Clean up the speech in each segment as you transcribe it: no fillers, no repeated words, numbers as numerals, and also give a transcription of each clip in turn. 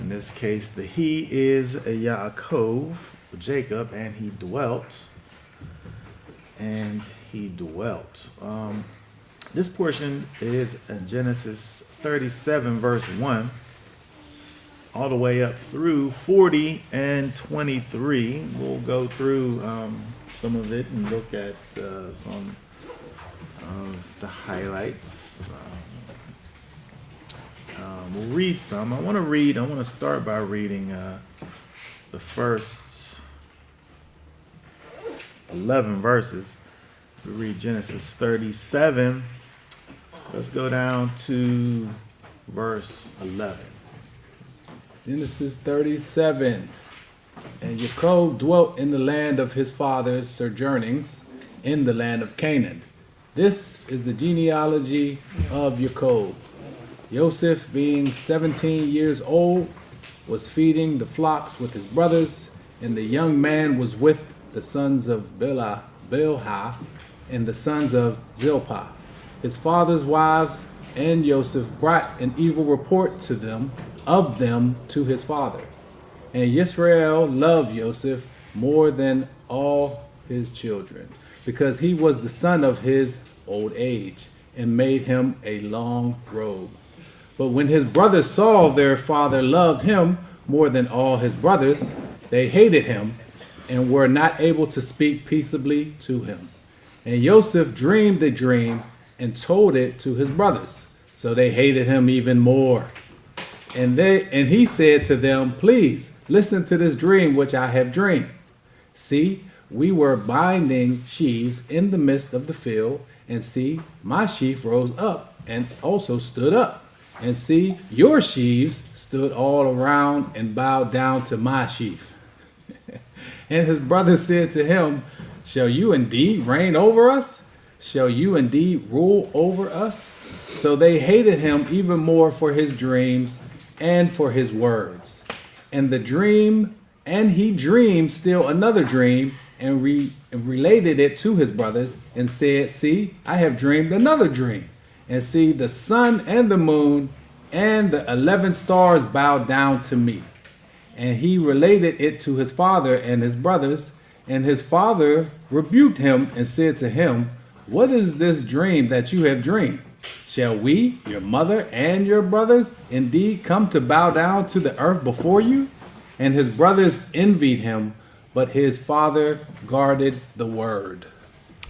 In this case, the he is Yaakov, Jacob, and he dwelt. And he dwelt. This portion is in Genesis 37, verse 1, all the way up through 40 and 23. We'll go through some of it and look at some of the highlights. We'll read some. I want to start by reading the first 11 verses. We read Genesis 37. Let's go down to verse 11. Genesis 37. And Yaakov dwelt in the land of his father's sojournings, in the land of Canaan. This is the genealogy of Yaakov. Joseph, being 17 years old, was feeding the flocks with his brothers, and the young man was with the sons of Bilhah and the sons of Zilpah, his father's wives, and Joseph brought an evil report to them of them to his father. And Yisrael loved Joseph more than all his children, because he was the son of his old age, and made him a long robe. But when his brothers saw their father loved him more than all his brothers, they hated him and were not able to speak peaceably to him. And Joseph dreamed a dream and told it to his brothers. So they hated him even more. And he said to them, "Please listen to this dream which I have dreamed. See, we were binding sheaves in the midst of the field, and see, my sheaf rose up and also stood up. And see, your sheaves stood all around and bowed down to my sheaf." And his brothers said to him, "Shall you indeed reign over us? Shall you indeed rule over us?" So they hated him even more for his dreams and for his words. And he dreamed still another dream and related it to his brothers and said, "See, I have dreamed another dream. And see, the sun and the moon and the 11 stars bowed down to me." And he related it to his father and his brothers. And his father rebuked him and said to him, "What is this dream that you have dreamed? Shall we, your mother and your brothers, indeed come to bow down to the earth before you?" And his brothers envied him, but his father guarded the word.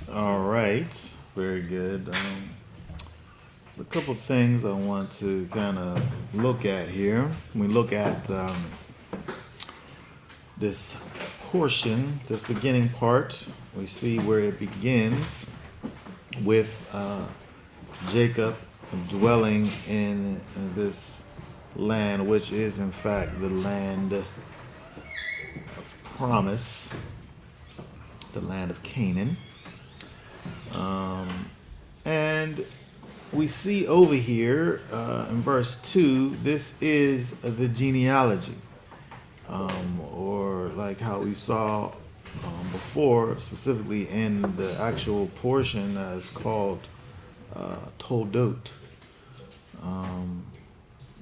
All right. Very good. A couple things I want to kind of look at here. When we look at this portion, this beginning part, we see where it begins with Jacob dwelling in this land, which is in fact the land of promise, the land of Canaan. And we see over here in verse 2, this is the genealogy, or like how we saw before, specifically in the actual portion is called Toldot.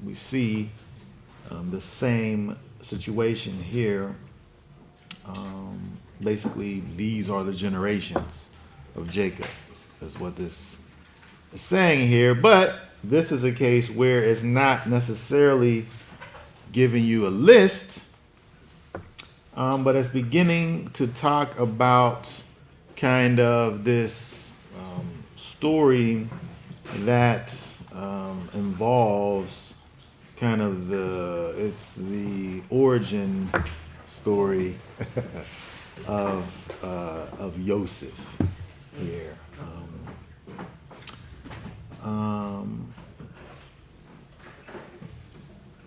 We see the same situation here. Basically, these are the generations of Jacob, is what this is saying here. But this is a case where it's not necessarily giving you a list, but it's beginning to talk about kind of this story that involves kind of the origin story of Joseph here.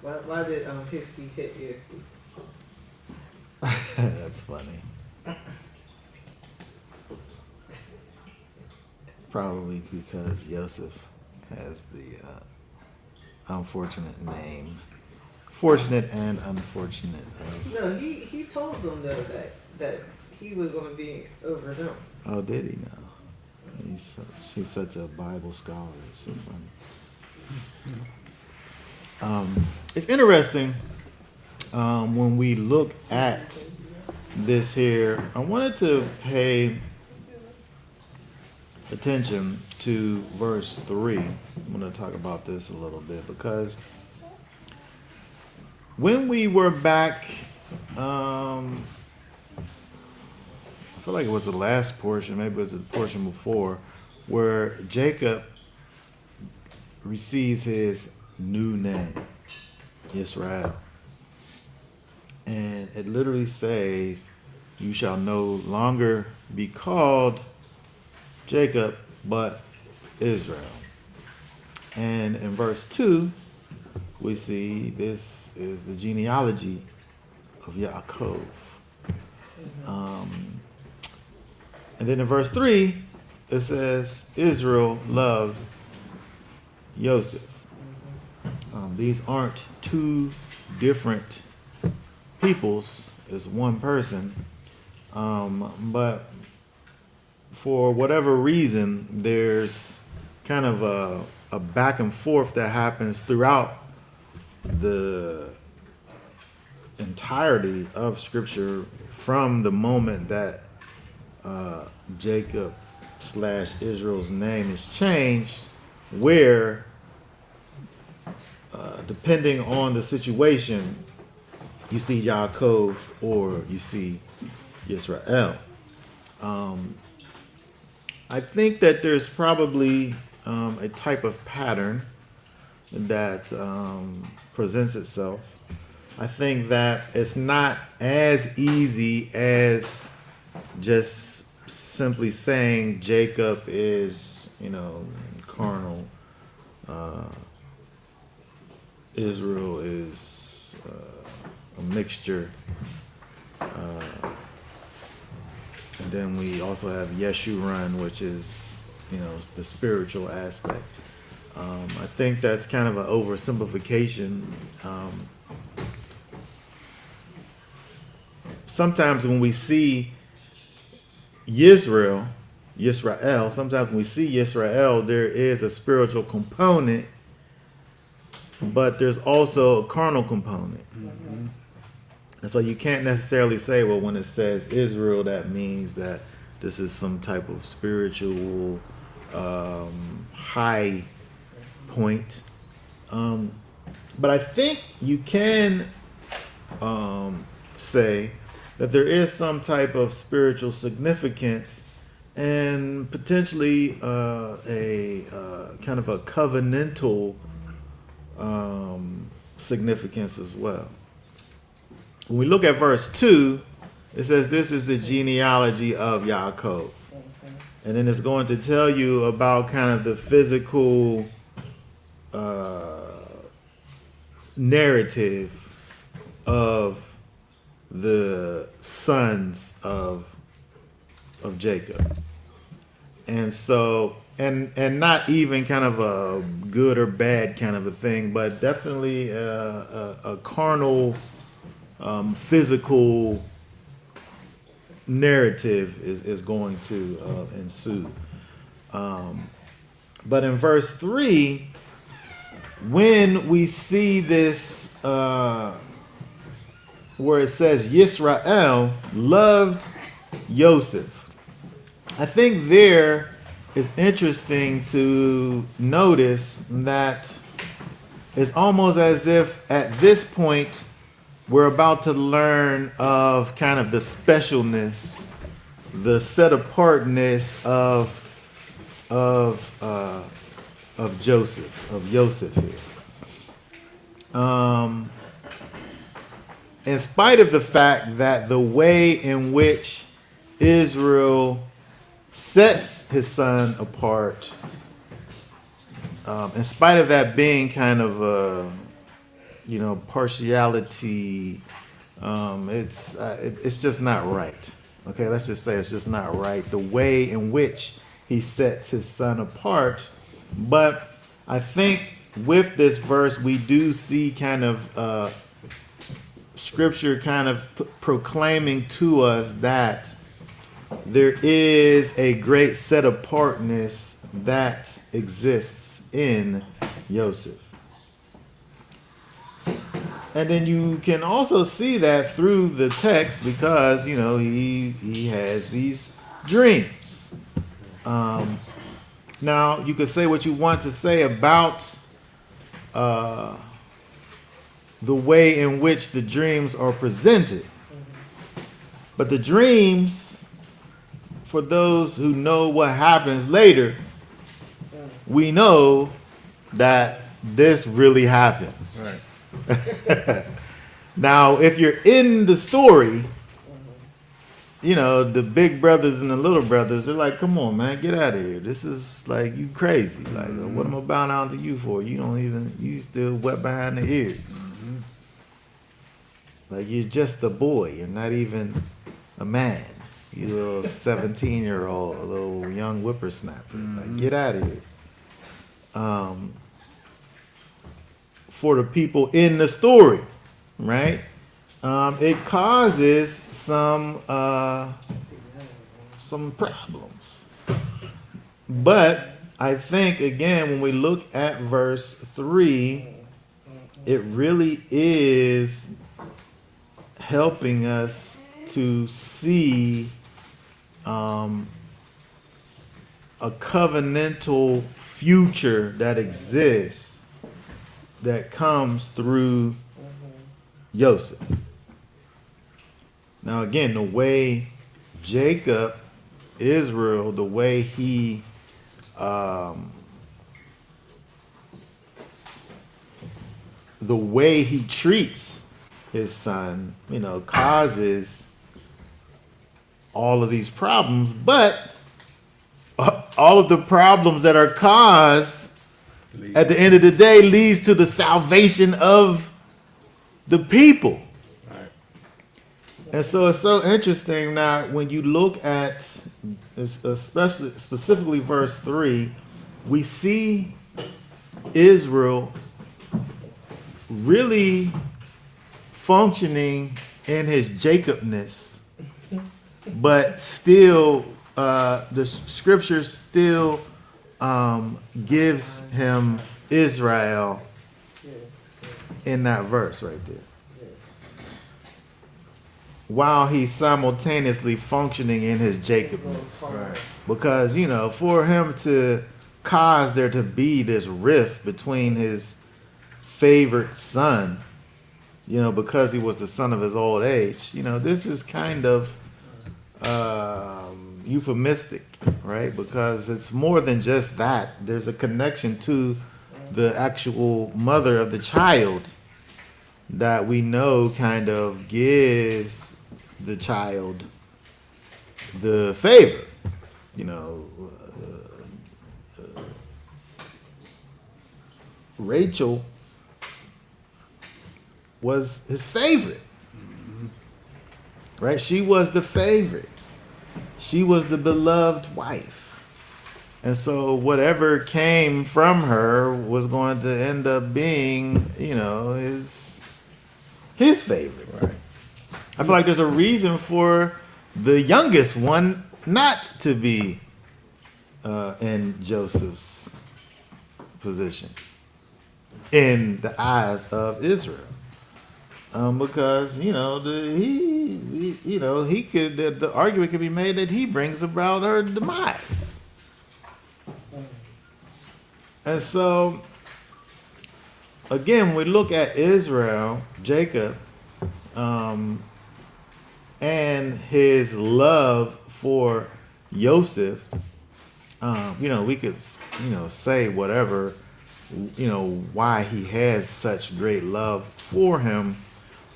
Why did Hiskey hit EFC? That's funny. Probably because Joseph has the unfortunate name. Fortunate and unfortunate. No, he told them though that he was going to be over them. Oh, did he now? He's such a Bible scholar. It's so funny. It's interesting when we look at this here, I wanted to pay attention to verse 3. I'm going to talk about this a little bit because when we were back, I feel like it was the last portion, maybe it was the portion before, where Jacob receives his new name, Israel. And it literally says, you shall no longer be called Jacob, but Israel. And in verse 2, we see this is the genealogy of Yaakov. And then in verse 3, it says, Israel loved Joseph. These aren't two different peoples, it's one person. But for whatever reason, there's kind of a back and forth that happens throughout the entirety of Scripture from the moment that Jacob / Israel's name is changed, where depending on the situation, you see Yaakov or you see Yisrael. I think that there's probably a type of pattern that presents itself. I think that it's not as easy as just simply saying Jacob is, carnal. Israel is a mixture. And then we also have Yeshurun, which is, the spiritual aspect. I think that's kind of an oversimplification. Sometimes when we see Yisrael, sometimes when we see Yisrael, there is a spiritual component, but there's also a carnal component. Mm-hmm. And so you can't necessarily say, well, when it says Israel, that means that this is some type of spiritual high point. But I think you can say that there is some type of spiritual significance and potentially a kind of a covenantal significance as well. When we look at verse 2, it says this is the genealogy of Yaakov. And then it's going to tell you about kind of the physical narrative of the sons of Jacob. And so, and not even kind of a good or bad kind of a thing, but definitely a carnal, physical narrative is going to ensue. But in verse 3, when we see this, where it says Yisrael loved Joseph, I think there is interesting to notice that it's almost as if at this point we're about to learn of kind of the specialness, the set apartness of Joseph here. In spite of the fact that the way in which Israel sets his son apart, in spite of that being kind of a partiality, it's just not right. Okay, let's just say it's just not right, the way in which he sets his son apart. But I think with this verse, we do see kind of Scripture kind of proclaiming to us that there is a great set apartness that exists in Joseph. And then you can also see that through the text because, you know, he has these dreams. Now, you could say what you want to say about the way in which the dreams are presented. But the dreams, for those who know what happens later, we know that this really happens. Right. Now, if you're in the story, you know, the big brothers and the little brothers, they're like, come on, man, get out of here. This is like, you crazy. Like, what am I bowing down to you for? You still wet behind the ears. Like, you're just a boy. You're not even a man. You little 17-year-old, a little young whippersnapper. Like, get out of here. For the people in the story, right? It causes some problems. But I think, again, when we look at verse 3, it really is helping us to see a covenantal future that exists that comes through Joseph. Now, again, the way Jacob, Israel, the way he treats his son, you know, causes all of these problems. But all of the problems that are caused at the end of the day leads to the salvation of the people. Right. And so it's so interesting now when you look at, specifically verse 3, we see Israel really functioning in his Jacobness, but still the scripture still gives him Israel in that verse right there, while he's simultaneously functioning in his Jacobness. Right. Because, you know, for him to cause there to be this rift between his favorite son, you know, because he was the son of his old age, you know, this is kind of euphemistic, right? Because it's more than just that. There's a connection to the actual mother of the child that we know kind of gives the child the favor, you know. Rachel was his favorite, right? She was the favorite. She was the beloved wife. And so whatever came from her was going to end up being, you know, his favorite. Right. I feel like there's a reason for the youngest one not to be in Joseph's position in the eyes of Israel. Because, you know, the argument could be made that he brings about her demise. And so, again, we look at Israel, Jacob, and his love for Joseph. You know, we could, you know, say whatever, you know, why he has such great love for him.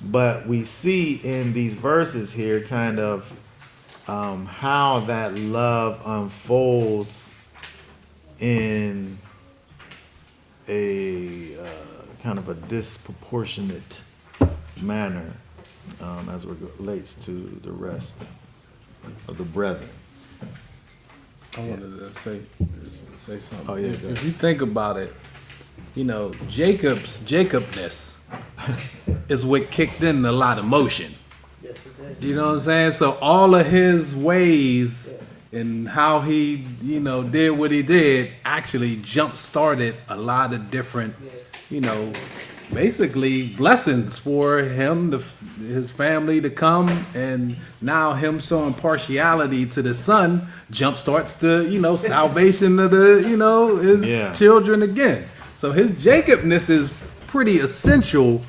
But we see in these verses here kind of how that love unfolds in a kind of a disproportionate manner as it relates to the rest of the brethren. I wanted to say something. Oh, yeah, If go ahead. you think about it, you know, Jacobness is what kicked in a lot of motion. Yes, it did. You know what I'm saying? So all of his ways and how he, you know, did what he did actually jump started a lot of different, you know, basically blessings for him, his family to come, and now him showing partiality to the son jumpstarts the salvation of his Yeah. children again. So his Jacobness is pretty essential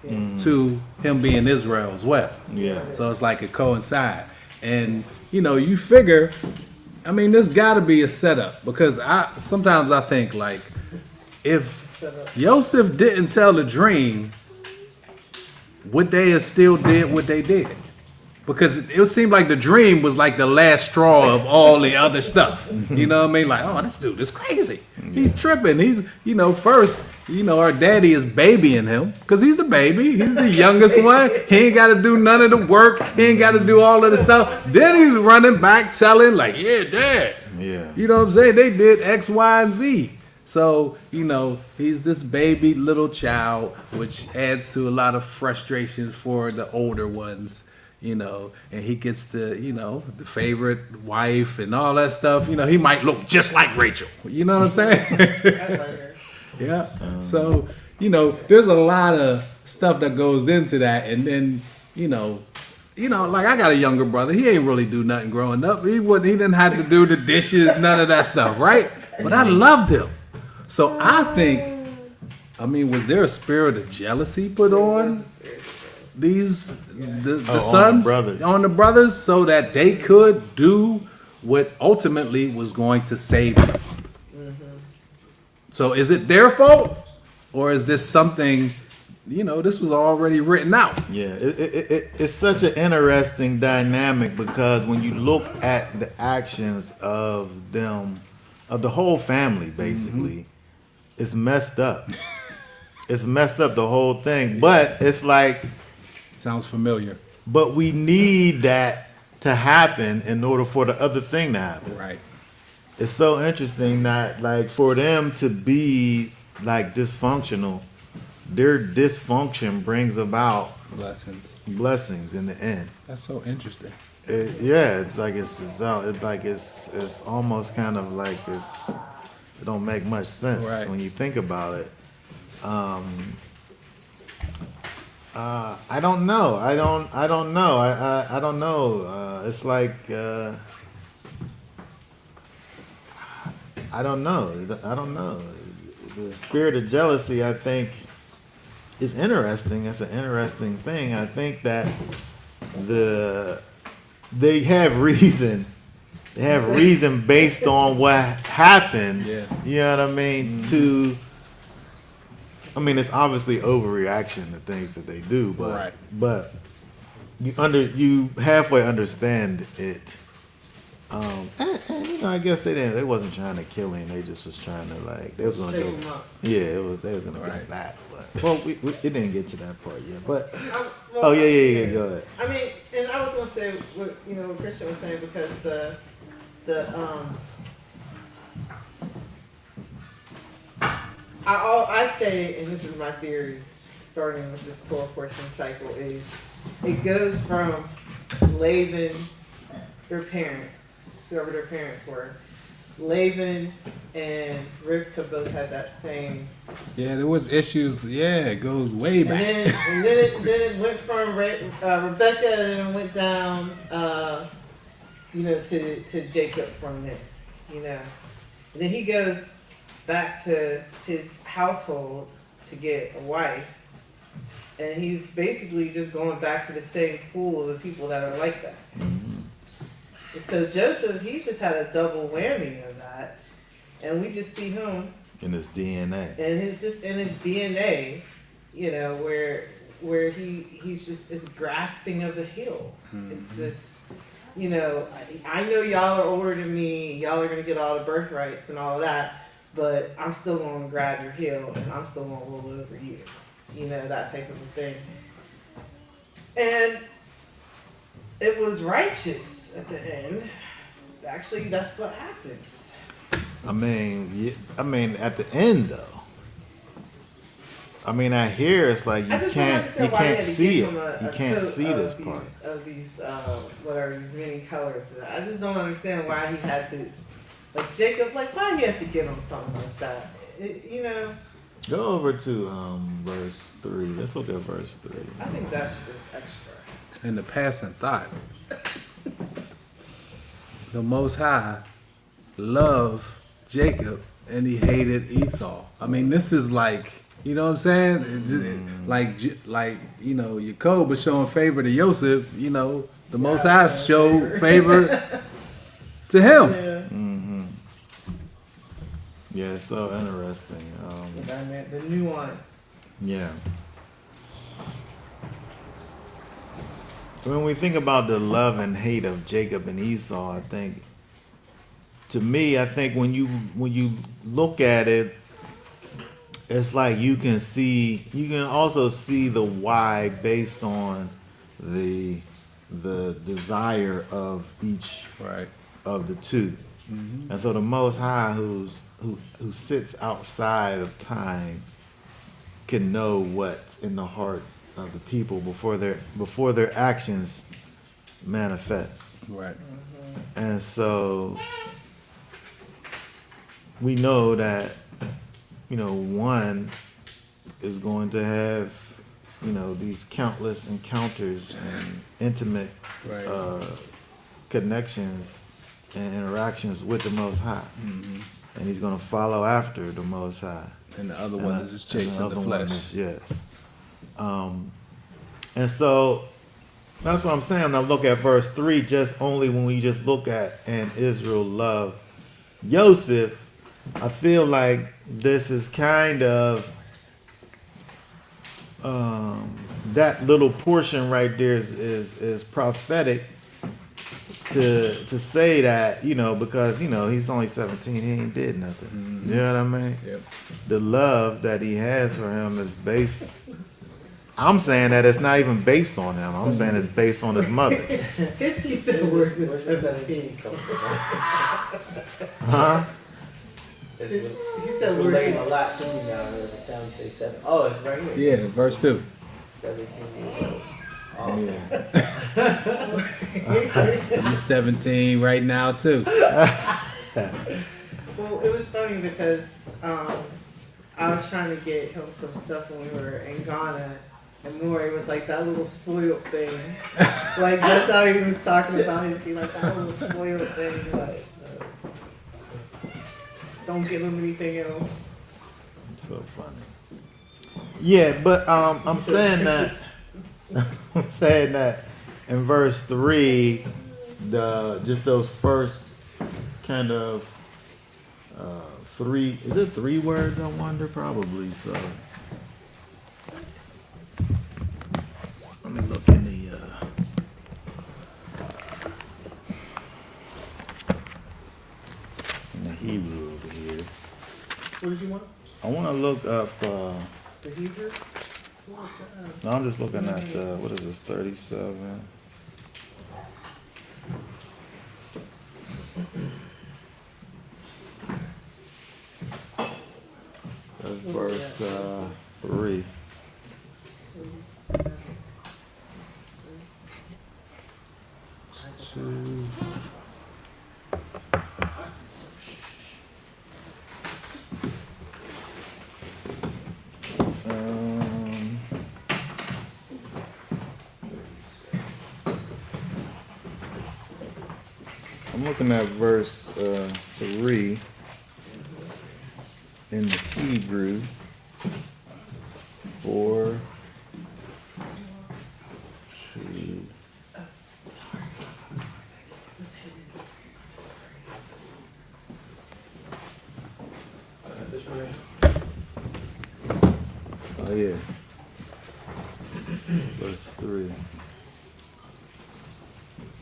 to him being Israel as well. Yeah. So it's like it coincide, and you figure, I mean, there's got to be a setup because sometimes I think like if Joseph didn't tell the dream, would they have still did what they did? Because it seemed like the dream was like the last straw of all the other stuff. You know what I mean? Like, oh, this dude is crazy. He's tripping. He's, first, our daddy is babying him because he's the baby. He's the youngest one. He ain't got to do none of the work. He ain't got to do all of the stuff. Then he's running back telling like, yeah, dad. Yeah. You know what I'm saying? They did X, Y, and Z. So, he's this baby little child, which adds to a lot of frustration for the older ones, and he gets the the favorite wife and all that stuff. He might look just like Rachel. You know what I'm saying? Yeah. So, there's a lot of stuff that goes into that. And then, like I got a younger brother. He ain't really do nothing growing up. He didn't have to do the dishes, none of that stuff, right? But I loved him. So I think, was there a spirit of jealousy put on the sons, on the brothers, so that they could do what ultimately was going to save them? So is it their fault, or is this something, this was already written out? Yeah, it's such an interesting dynamic because when you look at the actions of them, of the whole family, basically, it's messed up. It's messed up, the whole thing. But it's like, sounds familiar. But we need that to happen in order for the other thing to happen. Right. It's so interesting that, like, for them to be like dysfunctional, their dysfunction brings about blessings in the end. That's so interesting. It's like it's almost kind of like it don't make much sense when you think about it. I don't know. I don't know. It's like I don't know. The spirit of jealousy, I think, is interesting. It's an interesting thing. I think that they have reason. They have reason based on what happens. You know what I mean? It's obviously overreaction to things that they do, but you halfway understand it. And I guess they wasn't trying to kill him. They just was trying to they was gonna go. They was gonna get that. But it didn't get to that part yet. But go ahead. And I was gonna say what Christian was saying because I say, and this is my theory, starting with this 12 portion cycle, is it goes from Laban, their parents, whoever their parents were. Laban and Rivka both had that same. Yeah, there was issues. Yeah, it goes way back. And then it went from Rebecca, and then it went down, to Jacob from there, And then he goes back to his household to get a wife, and he's basically just going back to the same pool of the people that are like that. So Joseph, he's just had a double whammy of that, and we just see him in his DNA, and his DNA, where he's just is grasping of the heel. It's this, I know y'all are older than me, y'all are gonna get all the birthrights and all of that, but I'm still gonna grab your heel and I'm still gonna roll over you, that type of a thing. And it was righteous at the end. Actually, that's what happens. At the end though. I hear it's like you can't see it. You can't see this part of these these many colors. I just don't understand why he had to, like Jacob, why he had to give him something like that. Go over to verse 3. Let's look at verse 3. I think that's just extra. In the passing thought, the Most High loved Jacob and he hated Esau. I mean, this is like, you know what I'm saying? Like, Jacob was showing favor to Joseph. The Most High showed favor to him. Yeah. Yeah, it's so interesting. The nuance. Yeah. When we think about the love and hate of Jacob and Esau, I think when you look at it, it's like you can also see the why based on the desire of each Right. of the two. And so the Most High who sits outside of time can know what's in the heart of the people before their actions manifest. Right. And so we know that one is going to have these countless encounters and intimate Right. connections and interactions with the Most High. And he's going to follow after the Most High. And the other one is just chasing the flesh. Yes. And so that's what I'm saying. When I look at verse 3, just only when we just look at and Israel loved Joseph, I feel like this is kind of that little portion right there is prophetic to say that, because he's only 17, he ain't did nothing. You know what I mean? Yep. The love that he has for him is based. I'm saying that it's not even based on him. I'm saying it's based on his mother. He said words is 17. Huh? He He said said words relating a is lot to me now. Every time you say 7. Oh, it's right here. Yeah, verse 2. 17 years old. Oh. Yeah. He's 17 right now, too. Well, it was funny because I was trying to get him some stuff when we were in Ghana, and Maury was like that little spoiled thing. Like that's how he was talking about his kid, like that little spoiled thing. Like, don't give him anything else. So funny. Yeah, but I'm saying that in verse 3, just those first kind of 3, is it 3 words, I wonder? Probably so. Let me look in the Hebrew over here. What did you want? I want to look up The Hebrew? no, I'm just looking at what is this, 37? That's verse 3. Two. I'm looking at verse 3 in the Hebrew. 4, 2. Sorry. Let's hit it. I'm sorry. Oh yeah. Verse 3.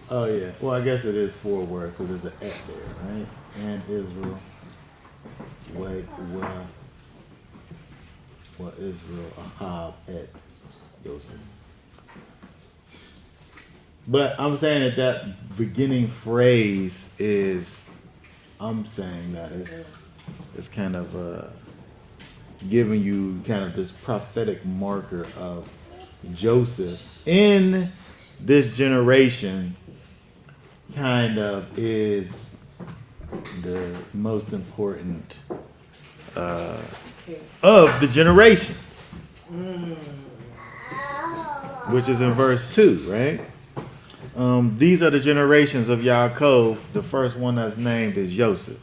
Oh yeah. Well, I guess it is 4 words because there's an et there, right? And Israel. Well, Israel, Ahab, et Yosef. But I'm saying that beginning phrase is, I'm saying that it's kind of giving you kind of this prophetic marker of Joseph in this generation kind of is the most important of the generations, which is in verse 2, right? These are the generations of Yaakov. The first one that's named is Joseph.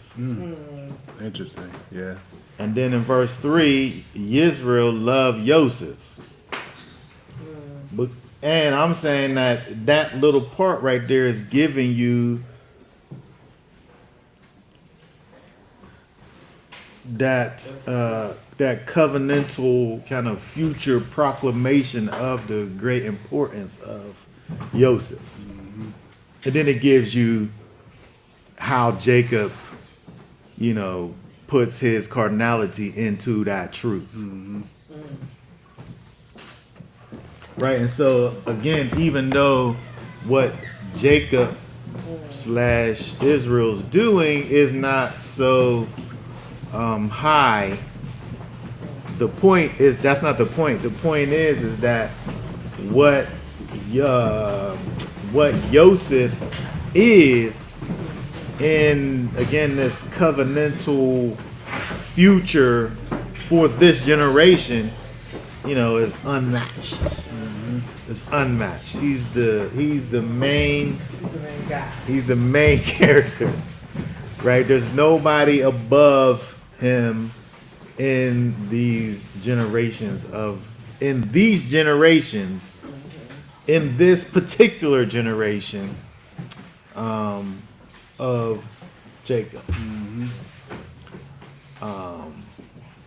Interesting. Yeah. And then in verse 3, Yisrael loved Joseph. And I'm saying that little part right there is giving you that covenantal kind of future proclamation of the great importance of Joseph. And then it gives you how Jacob, puts his cardinality into that truth. Right, and so again, even though what Jacob / Israel's doing is not so high, the point is that's not the point. The point is that what Joseph is in, again, this covenantal future for this generation, is unmatched. It's unmatched. He's the main guy. He's the main character. Right? There's nobody above him in these generations in this particular generation of Jacob.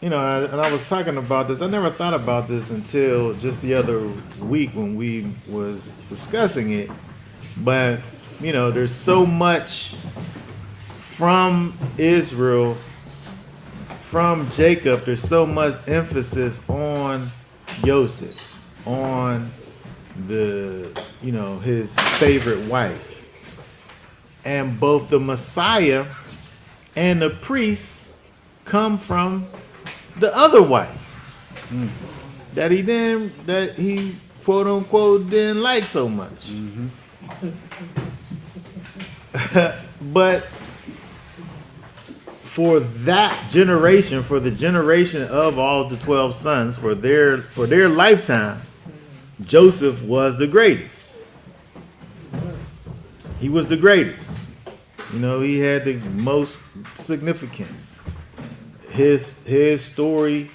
And I was talking about this. I never thought about this until just the other week when we was discussing it. But, there's so much from Israel, from Jacob, there's so much emphasis on Joseph, on his favorite wife. And both the Messiah and the priests come from the other wife that he quote unquote didn't like so much. But for that generation, for the generation of all the 12 sons, for their lifetime, Joseph was the greatest. He was the greatest. He had the most significance. His story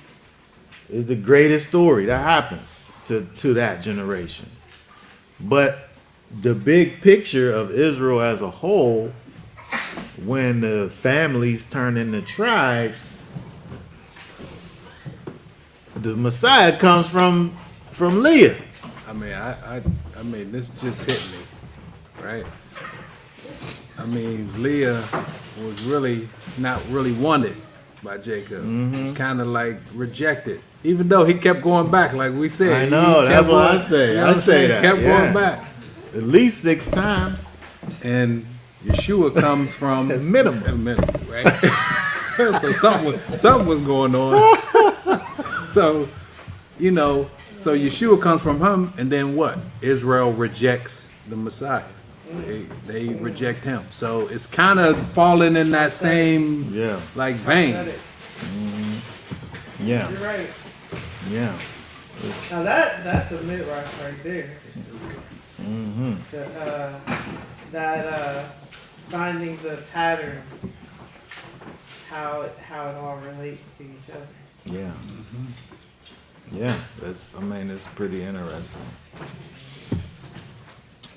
is the greatest story that happens to that generation. But the big picture of Israel as a whole, when the families turn into tribes, the Messiah comes from Leah. I mean, this just hit me, right? I mean, Leah was really not really wanted by Jacob. It's kind of like rejected, even though he kept going back, like we said. I know, that's what I say. You know I say that. Kept going back at least 6 times. And Yeshua comes from At minimum. right? So something was going on. So Yeshua comes from him, and then what? Israel rejects the Messiah. They reject him. So it's kind of falling in that same vein. Yeah. You're right. Yeah. Now that's a midwife right there. Finding the patterns, how it all relates to each other. Yeah. Yeah. It's pretty interesting.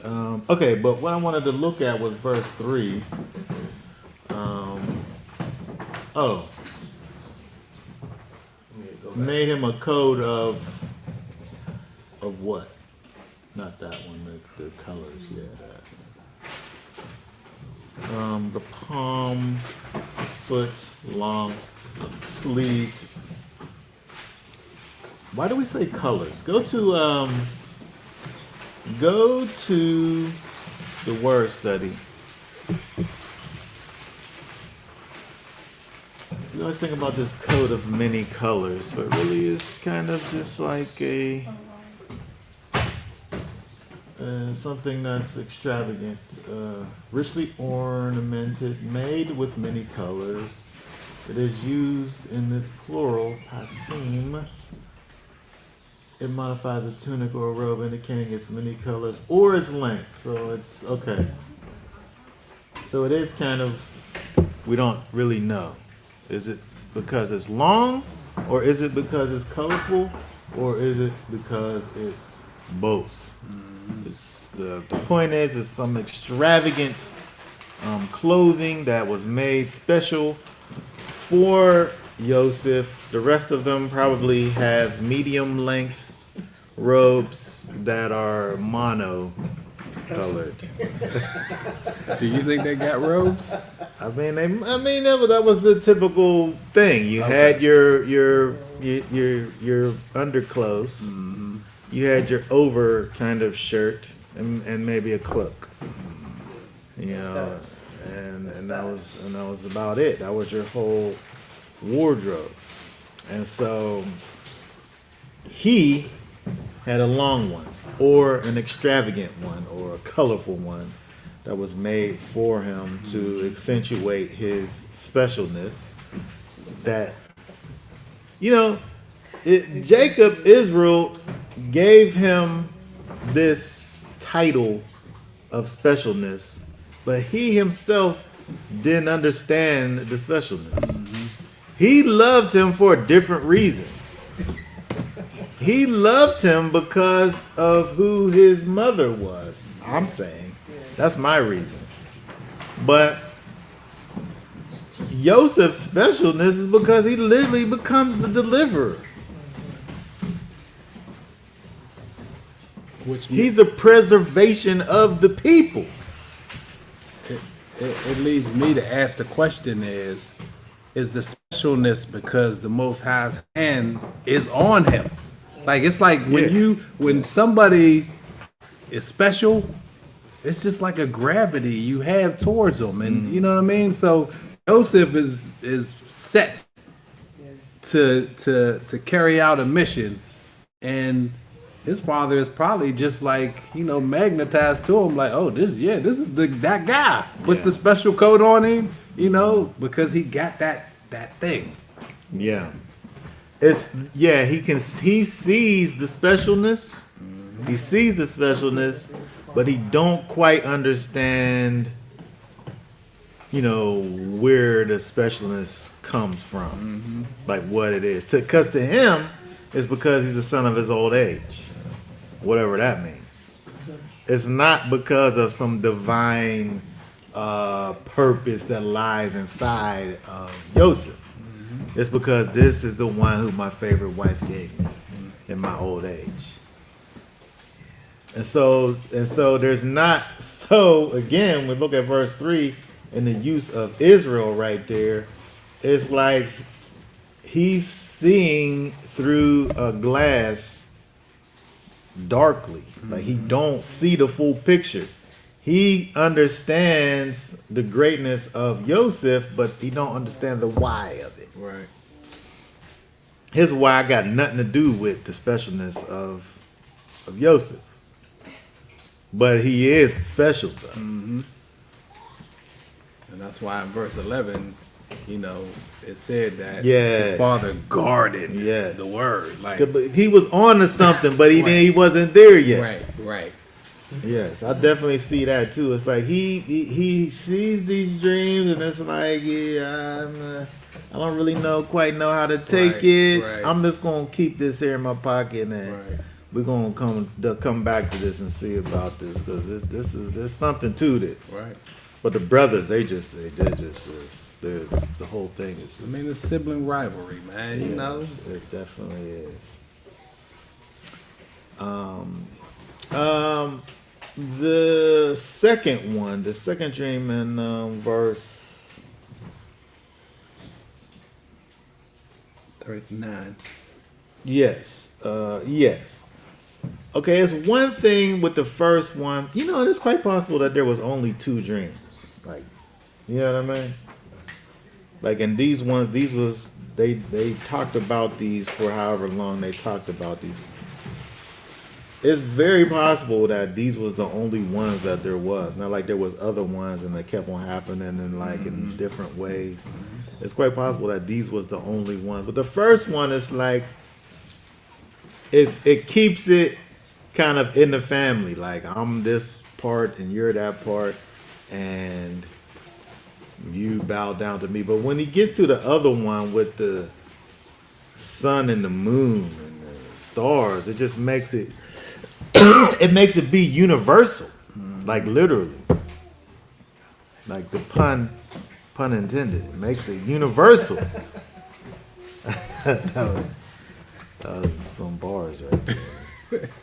Okay, but what I wanted to look at was verse 3. Made him a coat of what? Not that one, the colors, the palm, foot, long, sleeved. Why do we say colors? Go to the word study. You always think about this coat of many colors, but really it's kind of just like something that's extravagant, richly ornamented, made with many colors, It is used in its plural, pasim. It modifies a tunic or a robe indicating its many colors or its length. So it's okay. So it is kind of, we don't really know. Is it because it's long, or is it because it's colorful, or is it because it's both? It's the point is, it's some extravagant clothing that was made special for Yosef. The rest of them probably have medium length robes that are mono colored. Do you think they got robes? That was the typical thing. You had your underclothes. Mm-hmm. You had your over kind of shirt and maybe a cloak. You know, and that was about it. That was your whole wardrobe. And so he had a long one, or an extravagant one, or a colorful one that was made for him to accentuate his specialness. That, Jacob, Israel, gave him this title of specialness, but he himself didn't understand the specialness. He loved him for a different reason. He loved him because of who his mother was. I'm saying. That's my reason. But Joseph's specialness is because he literally becomes the deliverer. He's the preservation of the people. It leads me to ask the question is the specialness because the Most High's hand is on him? Like, it's like when somebody is special, it's just like a gravity you have towards them, and you know what I mean. So Joseph is set to carry out a mission, and his father is probably just like magnetized to him, like, oh, this is that guy. Puts the special coat on him, because he got that thing. Yeah. He sees the specialness. He sees the specialness, but he don't quite understand, where the specialness comes from, like what it is. Because to him, it's because he's the son of his old age, whatever that means. It's not because of some divine purpose that lies inside of Joseph. It's because this is the one who my favorite wife gave me in my old age. And so there's not, so again, we look at verse 3 and the use of Israel right there. It's like he's seeing through a glass darkly. Like he don't see the full picture. He understands the greatness of Joseph, but he don't understand the why of it. Right. His why got nothing to do with the specialness of Joseph. But he is special though. Mm-hmm. And that's why in verse 11, it said that his father guarded the word. Like, he was on to something, but he wasn't there yet. Right. Yes, I definitely see that too. It's like he sees these dreams, and it's like, I don't really quite know how to take it. Right. I'm just gonna keep this here in my pocket, and we're gonna come back to this and see about this, because there's something to this. Right. But the brothers, they're just the whole thing is. It's sibling rivalry, man. It definitely is. The second dream in verse 39. Yes. Okay, it's one thing with the first one. It's quite possible that there was only two dreams. Like, you know what I mean? Like in these ones, they talked about these for however long they talked about these. it's very possible that these was the only ones that there was. Not like there was other ones and they kept on happening in like in different ways. It's quite possible that these was the only ones. But the first one is like it keeps it kind of in the family. Like I'm this part and you're that part and you bow down to me. But when he gets to the other one with the sun and the moon and the stars, it just makes it it makes it be universal, like literally, like the pun intended. It makes it universal. that was some bars right there.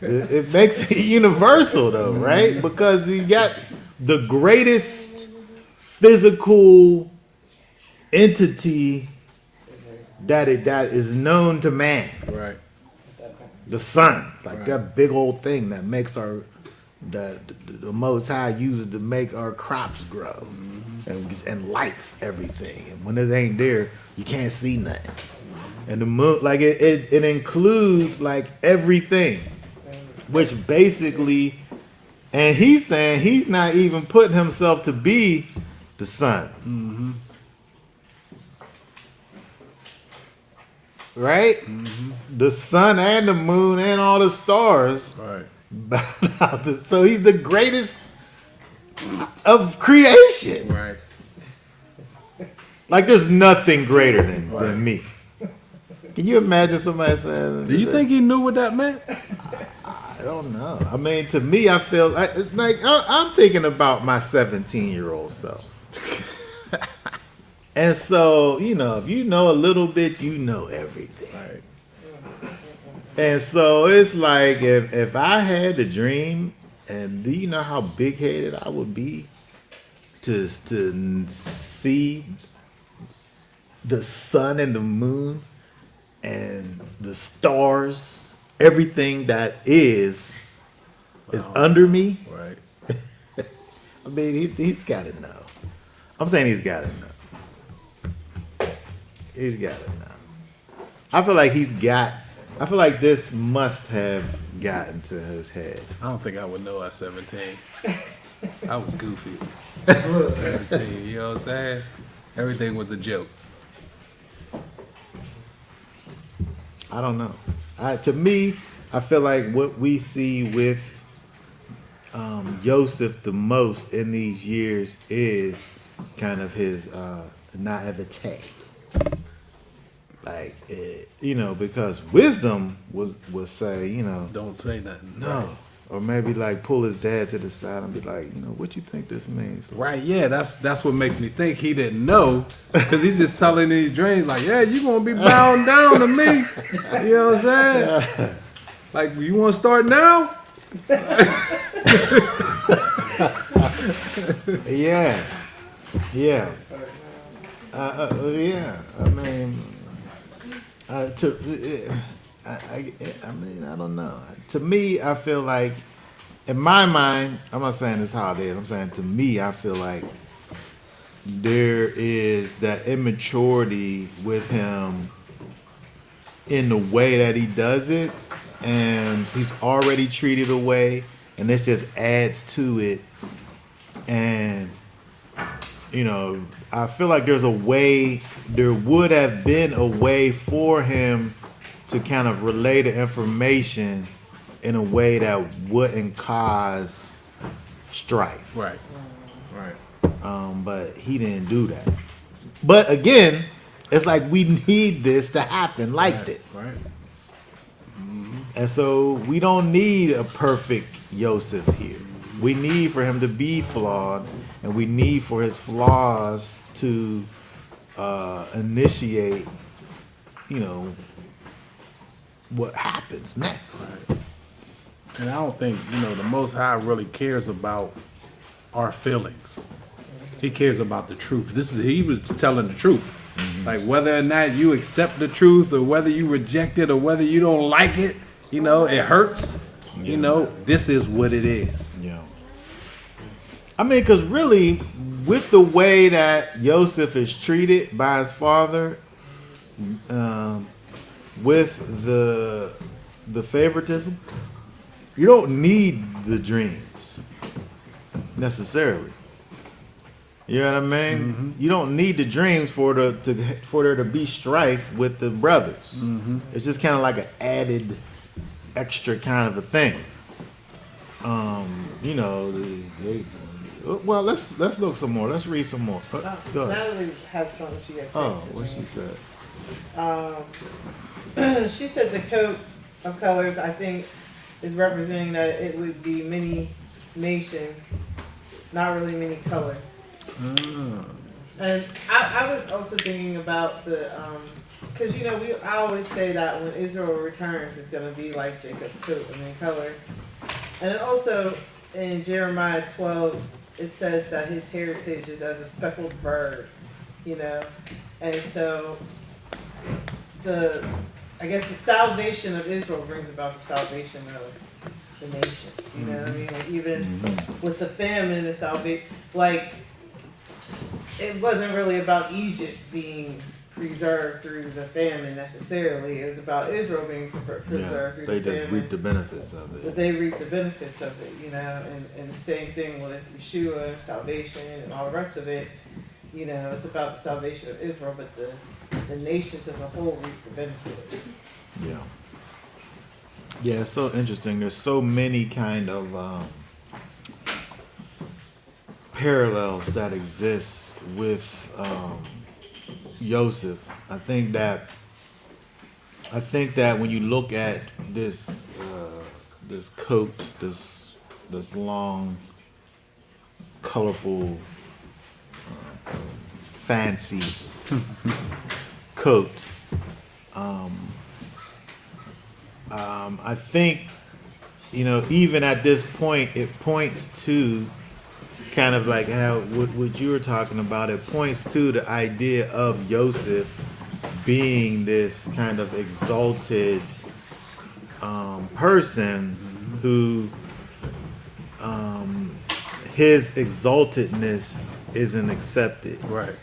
It makes it universal though, right? Because you got the greatest physical entity that is known to man. Right. The sun, like that big old thing that makes the Most High uses to make our crops grow and lights everything. And when it ain't there, you can't see nothing. And the moon, like it includes like everything, which basically, and he's saying he's not even putting himself to be the sun. Right? The sun and the moon and all the stars. Right. So he's the greatest of creation. Right. Like there's nothing greater than me. Can you imagine somebody saying? Do you think he knew what that meant? I don't know. I mean, to me, I feel like I'm thinking about my 17-year-old self. And so, if you know a little bit, you know everything. Right. And so it's like if I had a dream, and do you know how big-headed I would be to see the sun and the moon and the stars, everything that is under me? Right. I mean, he's got to know. I'm saying he's got to know. He's got it now. I feel like this must have gotten to his head. I don't think I would know at 17. I was goofy. 17, you know what I'm saying? Everything was a joke. I don't know. To me, I feel like what we see with Yosef the most in these years is kind of his naivete. Like, because wisdom would say, Don't say nothing. no. Right. Or maybe like pull his dad to the side and be like, what you think this means? Right, yeah, that's what makes me think he didn't know, because he's just telling these dreams like, yeah, you gonna be bound down to me. You know what I'm saying? Like, you want to start now? Yeah. Yeah. Yeah. I mean, I don't know. To me, I feel like, in my mind, I'm not saying this how it is. I'm saying to me, I feel like there is that immaturity with him in the way that he does it, and he's already treated away, and this just adds to it. And I feel like there would have been a way for him to kind of relay the information in a way that wouldn't cause strife. Right, right. But he didn't do that. But again, it's like we need this to happen like this. Right. And so we don't need a perfect Yosef here. We need for him to be flawed, and we need for his flaws to initiate, what happens next. Right. And I don't think, the Most High really cares about our feelings. He cares about the truth. He was telling the truth. Mm-hmm. Like, whether or not you accept the truth, or whether you reject it, or whether you don't like it, it hurts. Yeah. This is what it is. Yeah. I mean, because really, with the way that Yosef is treated by his father, with the favoritism, you don't need the dreams necessarily. You know what I mean? Mm-hmm. You don't need the dreams for there to be strife with the brothers. Mm-hmm. It's just kind of like an added, extra kind of a thing. You know, well, let's look some more. Let's read some more. Go ahead. Natalie has something she had texted Oh, what me. she said. She said the coat of colors, I think, is representing that it would be many nations, not really many colors. And I was also thinking about the, because you know, I always say that when Israel returns, it's going to be like Jacob's coat, many colors. And then also in Jeremiah 12, it says that his heritage is as a speckled bird, you know. And so I guess the salvation of Israel brings about the salvation of the nations. You know what I mean? Like even with the famine, the salvation, like it wasn't really about Egypt being preserved through the famine necessarily. It was about Israel being preserved through They the famine. just reap the benefits of it. But they reap the benefits of it, you know, and the same thing with Yeshua, salvation, and all the rest of it. You know, it's about the salvation of Israel, but the nations as a whole reap the benefit. Yeah. Yeah, it's so interesting. There's so many kind of parallels that exist with Joseph. I think that when you look at this coat, this long, colorful, fancy coat, I think, you know, even at this point, it points to kind of like how what you were talking about. It points to the idea of Joseph being this kind of exalted person who his exaltedness isn't accepted. Right.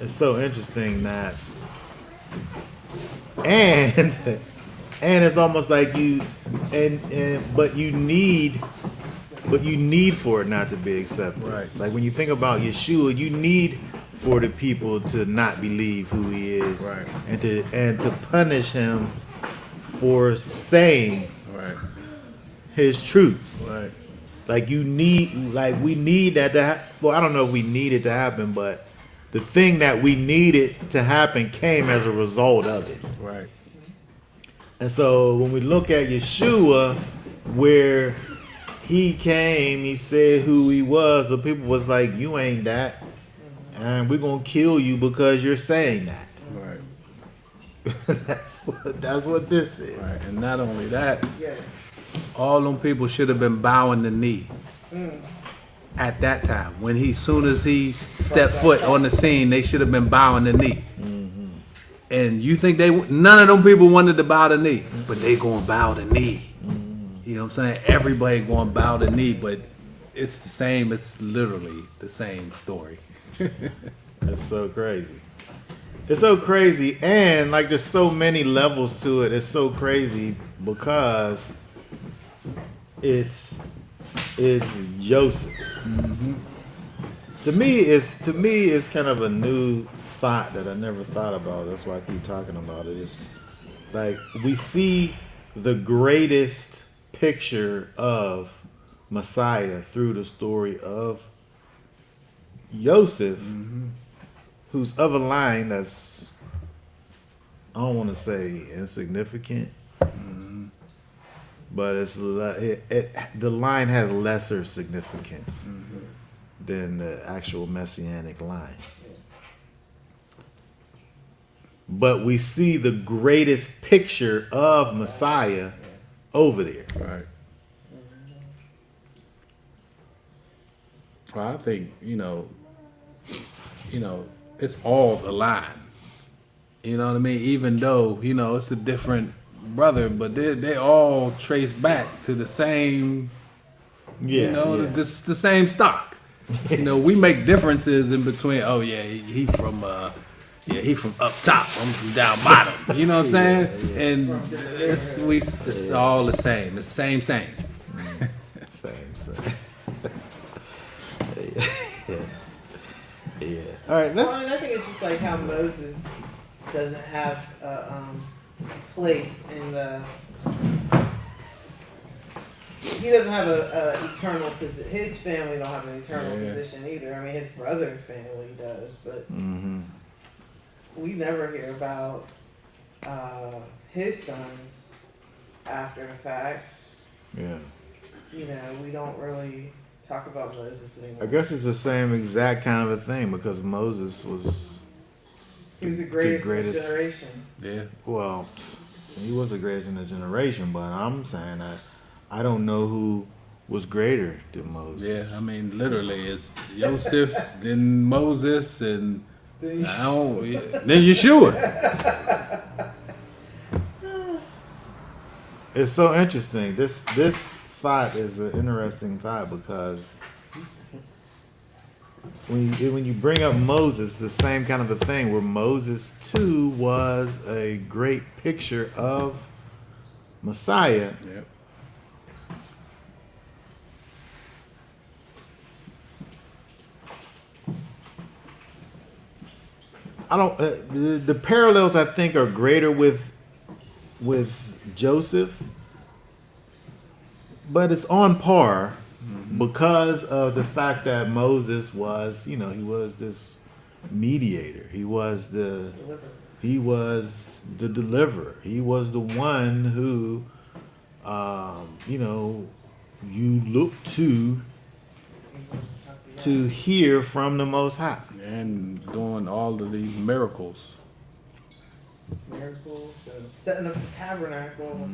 It's so interesting that, and it's almost like but you need for it not to be accepted. Right. Like when you think about Yeshua, you need for the people to not believe who he is, Right. and to punish him for saying Right. his truth. Right. Like we need that to well, I don't know if we need it to happen, but the thing that we needed to happen came as a result of it. Right. And so when we look at Yeshua, where he came, he said who he was, the people was like, you ain't that, and we're gonna kill you because you're saying that. Right. That's what this is. Right. And not only that, Yes. all them people should have been bowing the knee at that time. When soon as he stepped foot on the scene, they should have been bowing the knee. And you think none of them people wanted to bow the knee, but they gonna bow the knee. You know what I'm saying? Everybody gonna bow the knee, but it's the same. It's literally the same story. It's so crazy. It's so crazy, and like there's so many levels to it. It's so crazy because it's Joseph. To me, it's kind of a new thought that I never thought about. That's why I keep talking about it. It's like we see the greatest picture of Messiah through the story of Joseph, who's of a line that's, I don't want to say insignificant, but the line has lesser significance than the actual messianic line. But we see the greatest picture of Messiah over there. Right. Well, I think, you know, it's all the line. You know what I mean? Even though, it's a different brother, but they all trace back to the same, the same stock. We make differences in between. Oh yeah, he from yeah, he from up top, I'm from down bottom. You know what I'm saying? And it's all the same. It's the same. Same. Yeah. All right. Well, Let's. I mean, I think it's just like how Moses doesn't have a place in the. He doesn't have a eternal position. His family don't have an eternal position either. I mean, his brother's family does, but we never hear about his sons after the fact. Yeah. You know, we don't really talk about Moses anymore. I guess it's the same exact kind of a thing because Moses was. He was the greatest, greatest. of his generation. Yeah. Well, he was the greatest in his generation, but I'm saying that I don't know who was greater than Moses. Yeah, I mean, literally, it's Joseph, then Moses, and then Yeshua. It's so interesting. This thought is an interesting thought because when you bring up Moses, the same kind of a thing where Moses too was a great picture of Messiah. Yep. I don't. The parallels I think are greater with Joseph, but it's on par because of the fact that Moses was, he was this mediator. He was the deliverer. He was the one who, you look to hear from the Most High. And doing all of these miracles. Miracles, and setting up the tabernacle,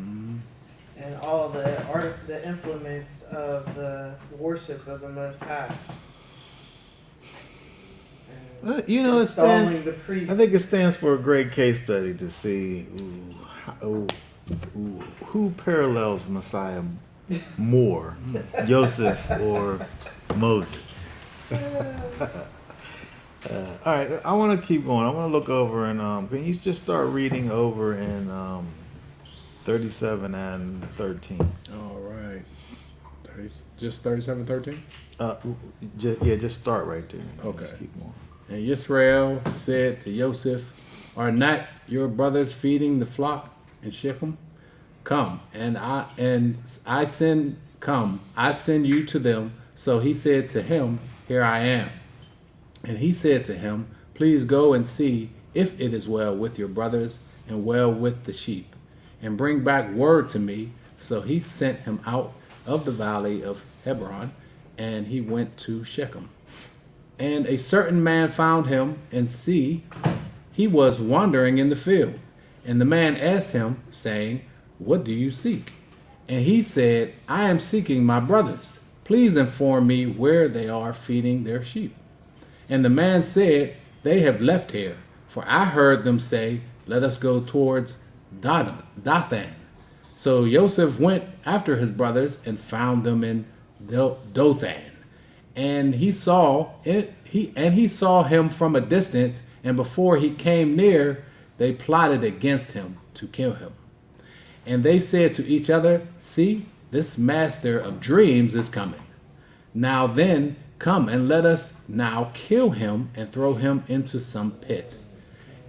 and all the implements of the worship of the Most High. And installing the priest. I think it stands for a great case study to see who parallels Messiah more, Joseph or Moses. All right, I want to keep going. I want to look over and can you just start reading over in 37 and 13? All right. Just 37:13? Just start right there. Okay. Just keep going. And Yisrael said to Joseph, "Are not your brothers feeding the flock in Shechem? Come, I send you to them." So he said to him, "Here I am." And he said to him, "Please go and see if it is well with your brothers and well with the sheep, and bring back word to me." So he sent him out of the valley of Hebron, and he went to Shechem. And a certain man found him, and see, he was wandering in the field. And the man asked him, saying, "What do you seek?" And he said, "I am seeking my brothers. Please inform me where they are feeding their sheep." And the man said, "They have left here, for I heard them say, 'Let us go towards Dothan.'" So Joseph went after his brothers and found them in Dothan. And he saw him from a distance, and before he came near, they plotted against him to kill him. And they said to each other, "See, this master of dreams is coming. Now then, come and let us now kill him and throw him into some pit,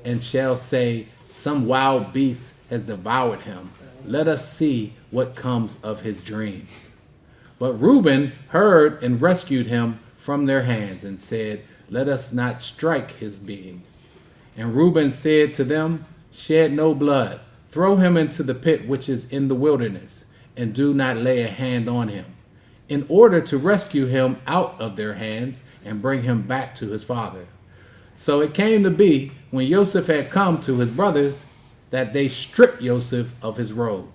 and shall say, 'Some wild beast has devoured him. Let us see what comes of his dreams.'" But Reuben heard and rescued him from their hands and said, "Let us not strike his being." And Reuben said to them, "Shed no blood. Throw him into the pit which is in the wilderness, and do not lay a hand on him, in order to rescue him out of their hands and bring him back to his father." So it came to be, when Joseph had come to his brothers, that they stripped Joseph of his robe,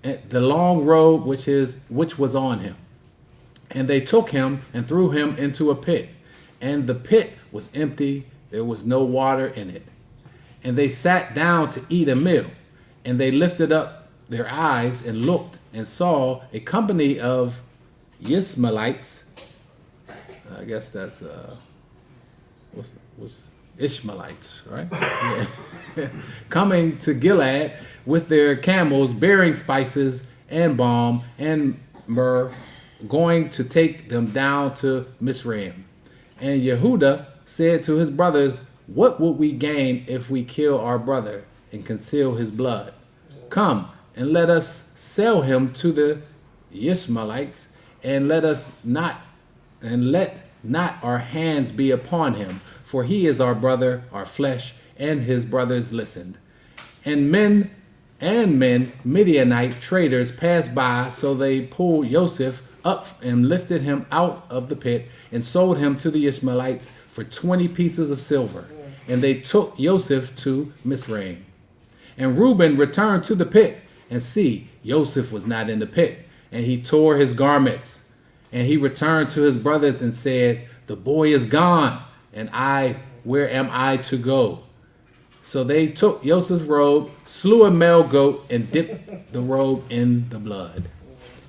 the long robe which was on him. And they took him and threw him into a pit. And the pit was empty, there was no water in it. And they sat down to eat a meal. And they lifted up their eyes and looked and saw a company of Ishmaelites. I guess that's what's Ishmaelites, right? Yeah. Coming to Gilead with their camels bearing spices and balm and myrrh, going to take them down to Mizraim. And Yehuda said to his brothers, "What would we gain if we kill our brother and conceal his blood? Come and let us sell him to the Ishmaelites, and let not our hands be upon him, for he is our brother, our flesh." And his brothers listened. And men, Midianite traders passed by, so they pulled Joseph up and lifted him out of the pit and sold him to the Ishmaelites for 20 pieces of silver. And they took Joseph to Mizraim. And Reuben returned to the pit, and see, Joseph was not in the pit. And he tore his garments. And he returned to his brothers and said, "The boy is gone, and where am I to go?" So they took Joseph's robe, slew a male goat, and dipped the robe in the blood,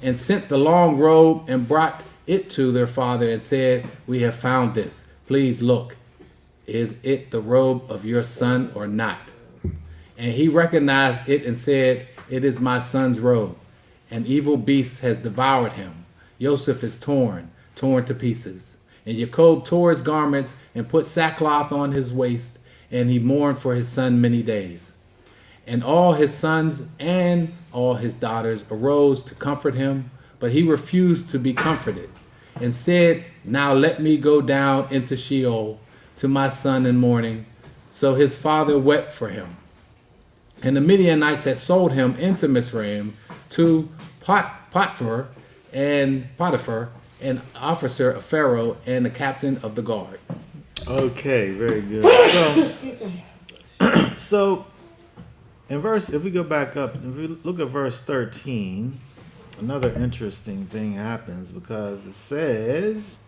and sent the long robe and brought it to their father and said, "We have found this. Please look. Is it the robe of your son or not?" And he recognized it and said, "It is my son's robe. An evil beast has devoured him. Joseph is torn to pieces." And Jacob tore his garments and put sackcloth on his waist, and he mourned for his son many days. And all his sons and all his daughters arose to comfort him, but he refused to be comforted, and said, "Now let me go down into Sheol to my son in mourning." So his father wept for him. And the Midianites had sold him into Mizraim to Potiphar, an officer of Pharaoh, and the captain of the guard. Okay, very good. So if we go back up, if we look at verse 13, another interesting thing happens, because it says,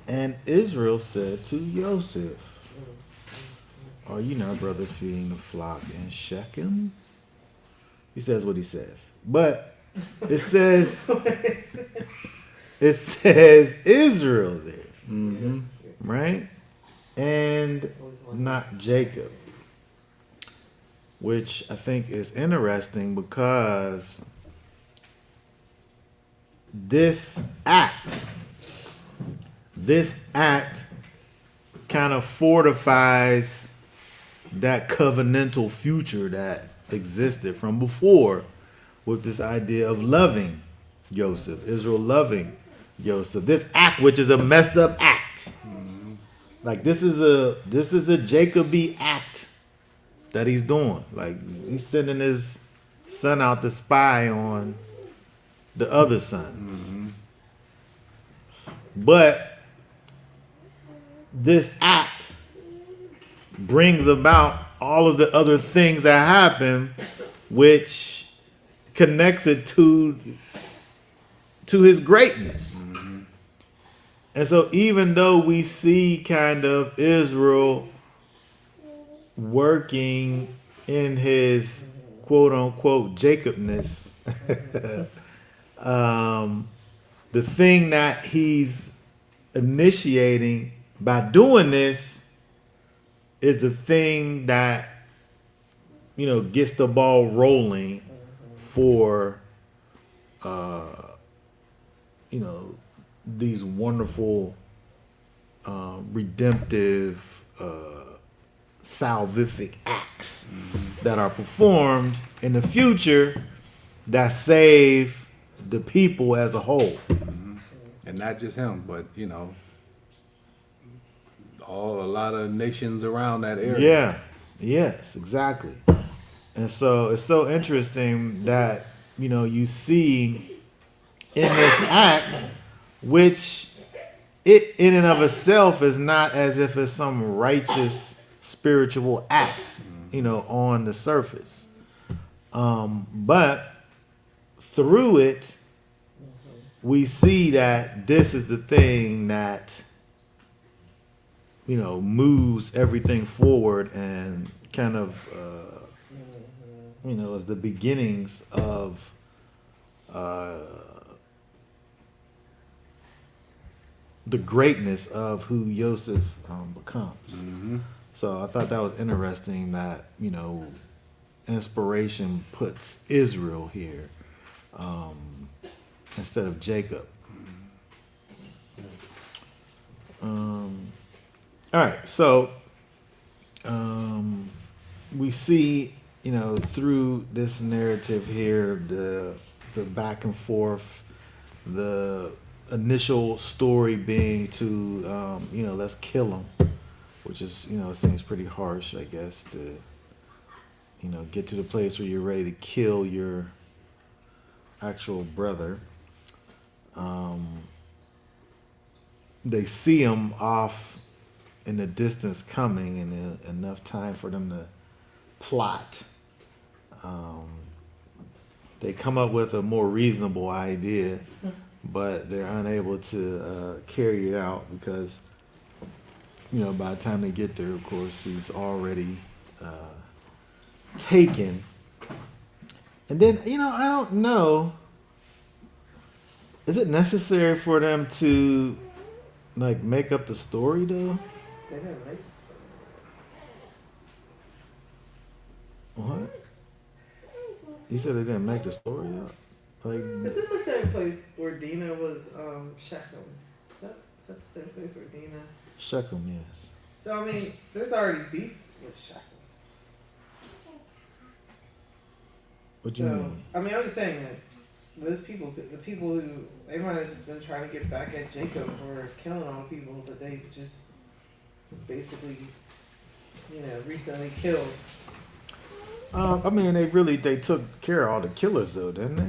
"And Israel said to Joseph, are you not brothers feeding the flock in Shechem?" He says what he says. But it says Israel there. Mm-hmm. Right? And not Jacob. Which I think is interesting, because this act kind of fortifies that covenantal future that existed from before, with this idea of loving Joseph, Israel loving Joseph. This act, which is a messed up act. Like this is a Jacoby act that he's doing. Like he's sending his son out to spy on the other sons. Mm-hmm. But this act brings about all of the other things that happen, which connects it to his greatness. Mm-hmm. And so even though we see kind of Israel working in his quote unquote Jacobness, the thing that he's initiating by doing this is the thing that, gets the ball rolling for, these wonderful, redemptive, salvific acts that are performed in the future that save the people as a whole. And not just him, but a lot of nations around that area. Yeah. Yes, exactly. And so it's so interesting that, you see in this act, which it in and of itself is not as if it's some righteous spiritual acts, on the surface. But through it, we see that this is the thing that, moves everything forward and kind of, is the beginnings of the greatness of who Joseph becomes. Mm-hmm. So I thought that was interesting that, inspiration puts Israel here instead of Jacob. All right, so we see, through this narrative here, the back and forth, the initial story being to, let's kill him, which is, it seems pretty harsh, I guess, to, get to the place where you're ready to kill your actual brother. They see him off in the distance coming, and enough time for them to plot. They come up with a more reasonable idea, but they're unable to carry it out because, by the time they get there, of course, he's already taken. And then, I don't know. Is it necessary for them to make up the story though? They didn't make What? You said they didn't make the story up? Is this the same place where Dina was Shechem? Is that the same place where Dina? Shechem, yes. So I mean, there's already beef with Shechem. What do you mean? I mean, I'm just saying that those people, the people who they might have just been trying to get back at Jacob for killing all the people that they just basically, recently killed. I mean, they took care of all the killers though, didn't they? I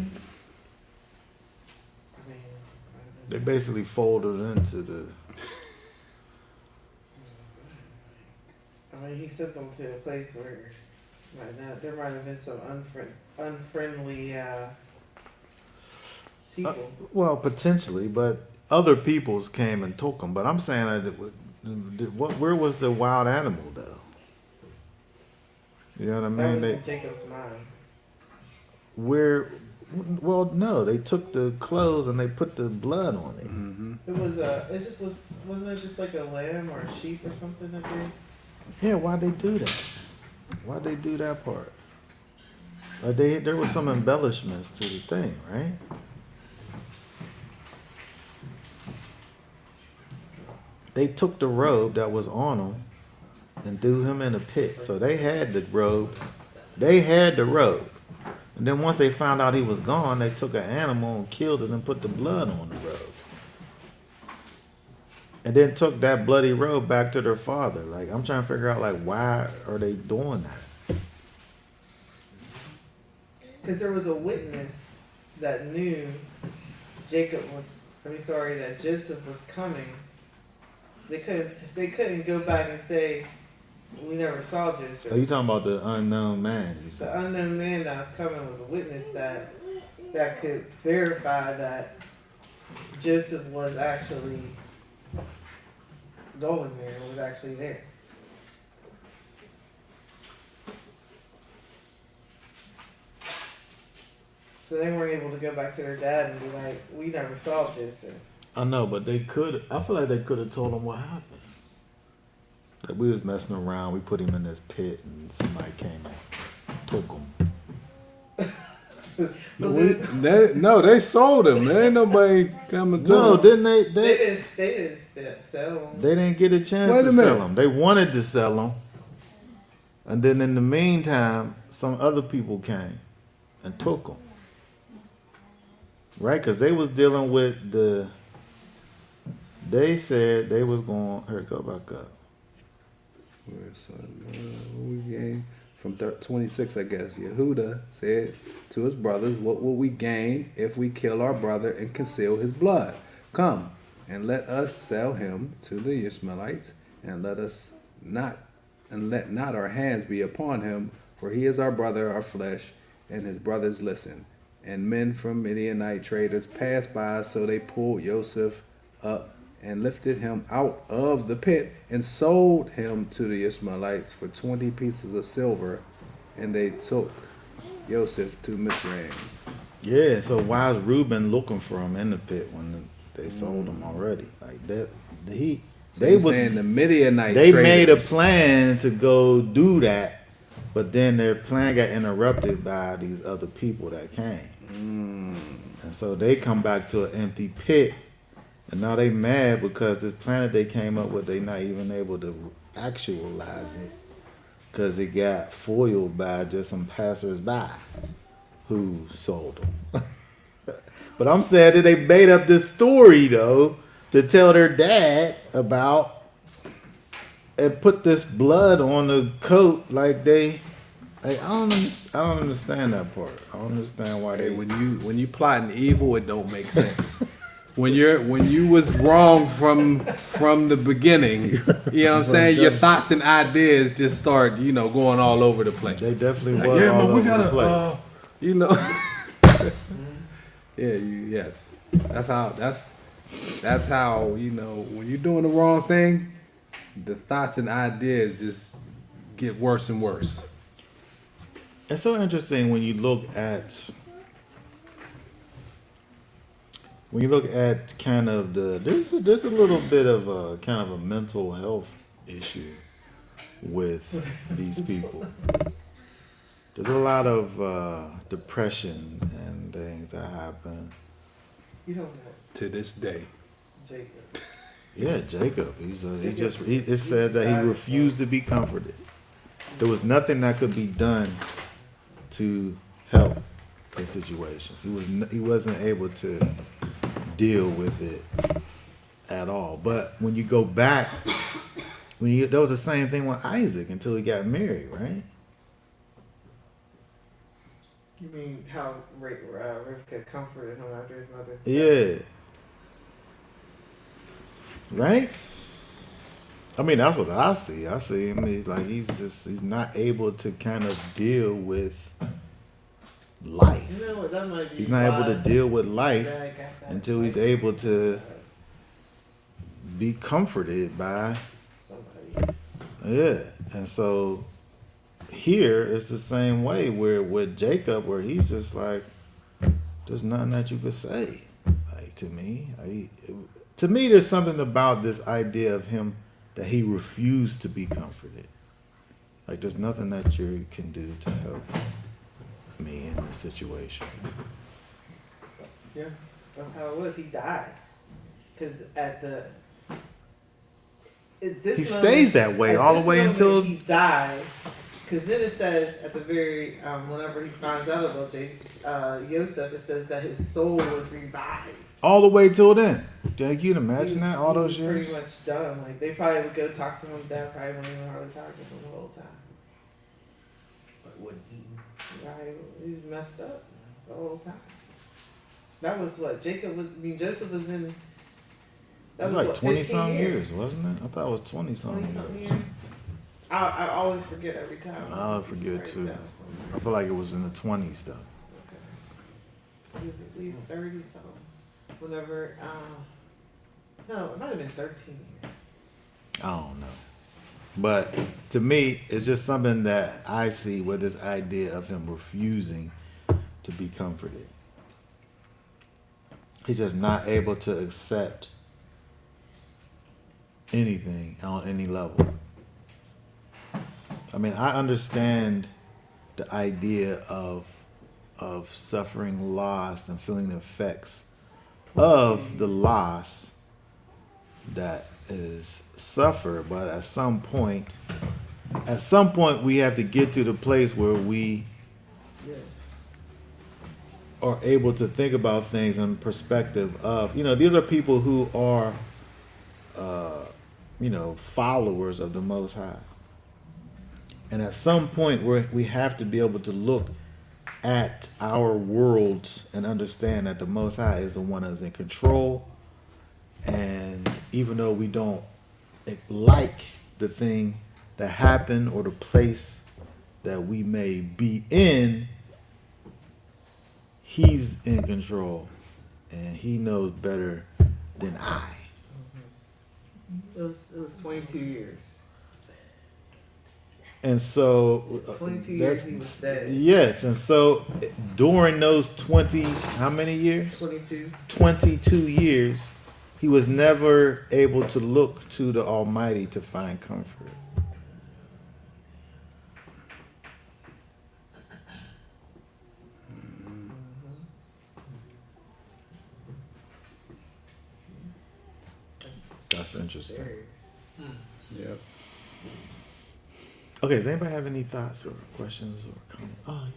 mean, They basically folded into the. I mean, he sent them to a place where there might have been some unfriendly people. Well, potentially, but other peoples came and took them. But I'm saying where was the wild animal though? You know what I mean? That was in Jacob's mind. Well, no, they took the clothes and they put the blood on it. Mm-hmm. Wasn't it just like a lamb or a sheep or something that they? Yeah, why'd they do that? Why'd they do that part? There was some embellishments to the thing, right? They took the robe that was on him and threw him in a pit. So they had the robe. They had the robe. And then once they found out he was gone, they took an animal and killed it and put the blood on the robe. And then took that bloody robe back to their father. I'm trying to figure out, why are they doing that? Because there was a witness that knew that Joseph was coming. They couldn't go back and say, we never saw Joseph. Are you talking about the unknown man? You The said? unknown man that was coming was a witness that could verify that Joseph was actually going there, was actually there. So they weren't able to go back to their dad and be like, we never saw Joseph. I know, but they could. I feel like they could have told him what happened. Like we was messing around. We put him in this pit, and somebody came and took him. They sold him. There ain't nobody coming to No, him. didn't they? They didn't sell him. They didn't get a chance Wait to a sell minute. him. They wanted to sell him, and then in the meantime, some other people came and took him. Right, because they was dealing with the. They said they was going. Here, go back up. We gained from 26, I guess. Yehuda said to his brothers, "What will we gain if we kill our brother and conceal his blood? Come and let us sell him to the Ishmaelites, and let not our hands be upon him, for he is our brother, our flesh." And his brothers listened. And men from Midianite traders passed by, so they pulled Joseph up and lifted him out of the pit and sold him to the Ishmaelites for 20 pieces of silver, and they took Joseph to Mizraim. Yeah, so why is Reuben looking for him in the pit when they sold him already? Like that, They was saying the Midianite they traders. made a plan to go do that, but then their plan got interrupted by these other people that came. And so they come back to an empty pit, and now they mad because this planet they came up with, they not even able to actualize it because it got foiled by just some passers-by who sold them. But I'm sad that they made up this story though to tell their dad about and put this blood on the coat like they. Like, I don't understand that part. I don't understand why Hey, they. when you plotting evil, it don't make sense. when you was wrong from the beginning, you know what I'm saying? Your thoughts and ideas just start, going all over the place. They definitely Like, was yeah, all but we over the gotta, place. Yes. That's how, when you're doing the wrong thing, the thoughts and ideas just get worse and worse. It's so interesting when you look at kind of there's a little bit of a kind of a mental health issue with these people. There's a lot of depression and things that happen. You don't know To this day. Jacob. Yeah, Jacob. It says that he refused to be comforted. There was nothing that could be done to help the situation. He wasn't able to deal with it at all. But when you go back, that was the same thing with Isaac until he got married, right? You mean how Rivka comforted him after his mother's death? Yeah. Right? I mean, that's what I see. I see him. He's not able to kind of deal with life. You know what? That might be He's not able to deal with life why I got that until he's able to be comforted by somebody. yeah. And so here it's the same way where with Jacob, where he's just like, there's nothing that you could say. Like to me, there's something about this idea of him that he refused to be comforted. Like there's nothing that you can do to help me in this situation. Yeah, that's how it was. He died because He stays that way all the way until he died. Because then it says at the very whenever he finds out about Yosef, it says that his soul was revived. all the way till then. Can you imagine He was- that all he those was years? pretty much done. Like they probably would go talk to him. Dad probably wouldn't even hardly talk to him the whole time. But wouldn't eat. Right? He was messed up the whole time. That was what Jacob was. I mean, Joseph was in. It That was was like what, 20 15 some years, years, wasn't it? I thought it was 20 20 something. something years. I always forget every time. I'll forget Write it too. down somewhere. I feel like it was in the 20s though. Okay. It was at least 30 something. Whenever, no, it might have been 13 years. I don't know. But to me, it's just something that I see with this idea of him refusing to be comforted. He's just not able to accept anything on any level. I mean, I understand the idea of suffering loss and feeling the effects of the loss that is suffered, but at some point we have to get to the place where we Yes. are able to think about things in perspective of, these are people who are followers of the Most High. And at some point we have to be able to look at our worlds and understand that the Most High is the one that's in control. And even though we don't like the thing that happened or the place that we may be in, He's in control and He knows better than I. It was 22 years. And so 22 years he was dead. Yes, and so during those 20, how many years? 22. 22 years, he was never able to look to the Almighty to find comfort. That's interesting. Serious. Yep. Okay, does anybody have any thoughts or questions or comments? Oh,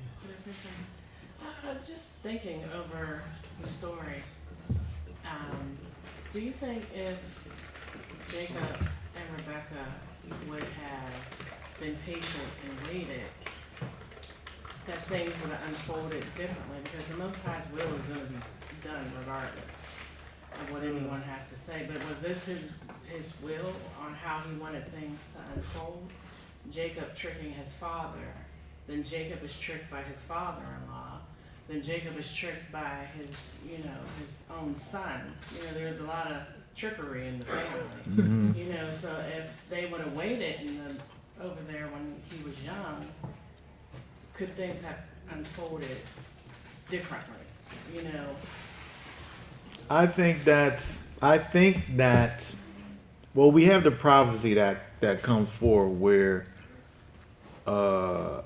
Just thinking over the story, do you think if Jacob and Rebecca would have been patient and waited, that things would have unfolded differently? Because the Most High's will is going to be done regardless of what anyone has to say. But was this his will on how he wanted things to unfold? Jacob tricking his father, then Jacob is tricked by his father-in-law, then Jacob is tricked by his own sons. There's a lot of trickery in the family. So if they would have waited over there when he was young, could things have unfolded differently? I think that well, we have the prophecy that comes forward where the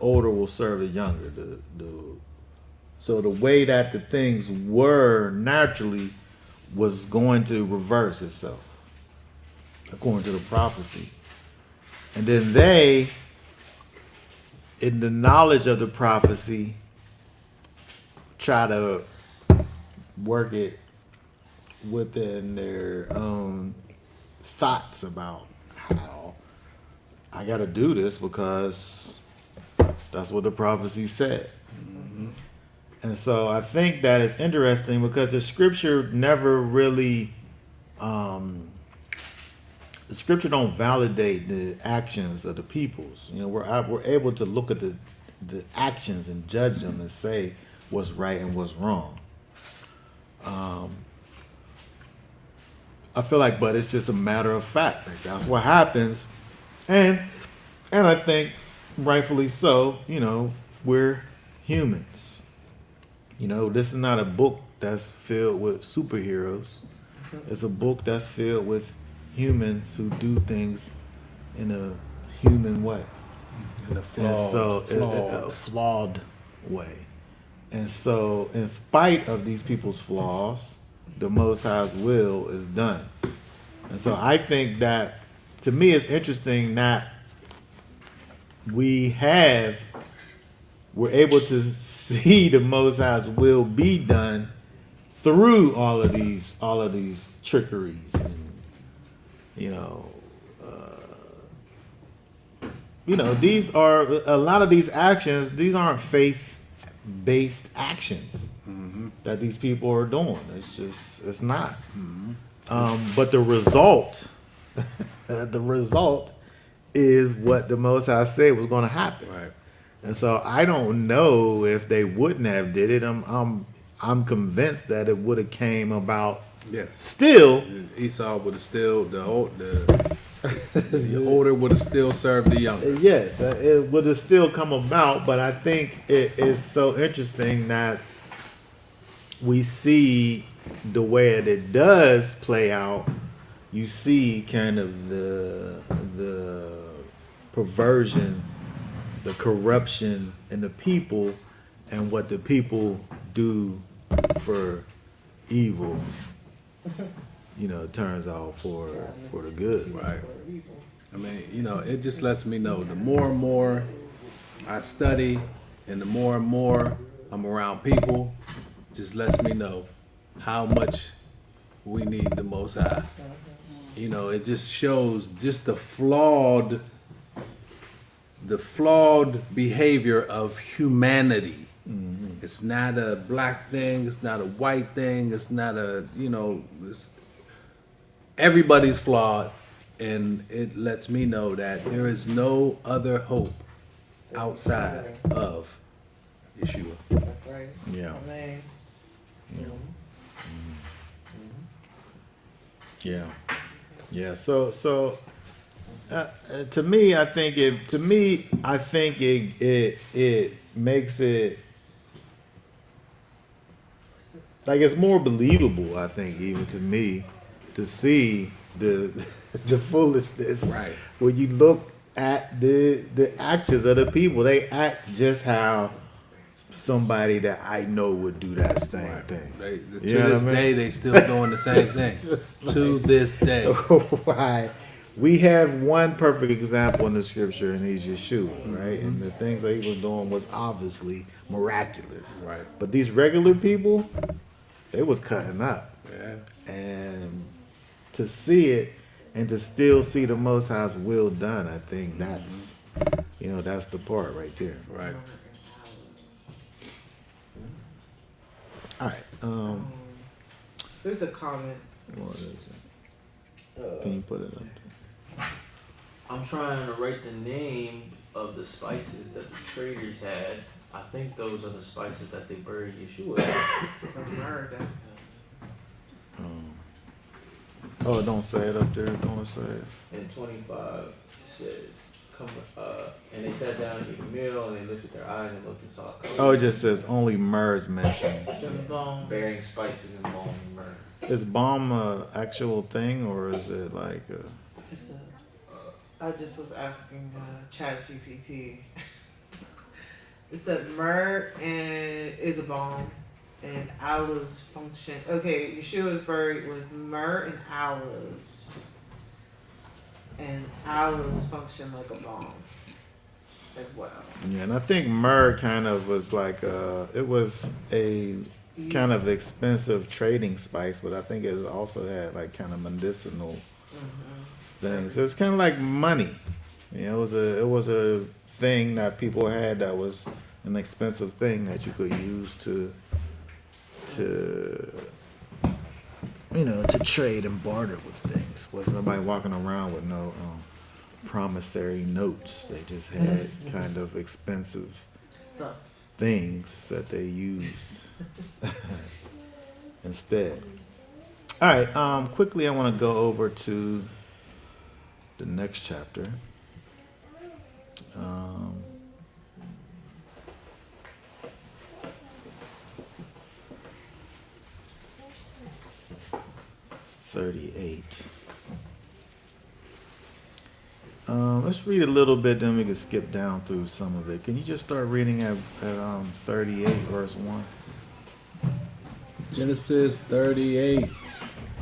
older will serve the younger. So the way that the things were naturally was going to reverse itself, according to the prophecy. And then they, in the knowledge of the prophecy, try to work it within their own thoughts about how I got to do this because that's what the prophecy said. And so I think that it's interesting because the scripture never really, the scripture don't validate the actions of the peoples. We're able to look at the actions and judge them and say what's right and what's wrong. I feel like, but it's just a matter of fact. Like, that's what happens, and I think rightfully so. We're humans. This is not a book that's filled with superheroes. It's a book that's filled with humans who do things in a human way, In a a flawed way. And so, in spite of these people's flaws, the Most High's will is done. And so, I think that, to me, it's interesting that we're able to see the Most High's will be done through all of these trickeries, and these are a lot of these actions. These aren't faith-based actions that these people are doing. It's not. But the result, is what the Most High said was going to happen. Right. And so I don't know if they wouldn't have did it. I'm convinced that it would have came about. Yes. Still, Esau would have still the older would have still served the younger. yes, it would have still come about. But I think it is so interesting that we see the way that it does play out. You see kind of the perversion, the corruption in the people, and what the people do for evil, turns out for the good. Right. I mean, it just lets me know the more and more I study and the more and more I'm around people, just lets me know how much we need the Most High. It just shows just the flawed behavior of humanity. It's not a black thing. It's not a white thing. It's not everybody's flawed, and it lets me know that there is no other hope outside of Yeshua. That's right. Yeah. Amen. Yeah. So to me, I think it makes it like it's more believable, I think, even to me, to see the the foolishness. Right. When you look at the actions of the people, they act just how somebody that I know would do that same thing. To You know this what I mean? day, they still doing the same thing. just To this day. Why? We have one perfect example in the scripture, and he's Yeshua, right? And the things that he was doing was obviously miraculous. Right. But these regular people, it was cutting up. Yeah. And to see it and to still see the Most High's will done, I think that's, that's the part right there. Right. All right. There's a comment. What is it? Can you put it up? I'm trying to write the name of the spices that the traders had. I think those are the spices that they buried Yeshua in. The murder. Oh, don't say it up there. Don't say it. And 25 says, "Come," and they sat down and ate a meal, and they lifted their eyes and looked and saw. Oh, it just says only myrrh's mentioned. The bone. Bearing spices and balm and myrrh. Is balm a actual thing, or is it like It's I just was asking ChatGPT. It said myrrh and is a balm, and aloes function. Okay, Yeshua is buried with myrrh and aloes function like a balm as well. Yeah, and I think myrrh kind of was like it was a kind of expensive trading spice, but I think it also had like kind of medicinal things. So it's kind of like money. It was a thing that people had that was an expensive thing that you could use to trade and barter with things. Wasn't nobody walking around with no promissory notes. They just had kind of expensive Stuff. things that they use instead. All right, quickly I want to go over to the next chapter. 38. Let's read a little bit, then we can skip down through some of it. Can you just start reading at 38, verse 1? Genesis 38.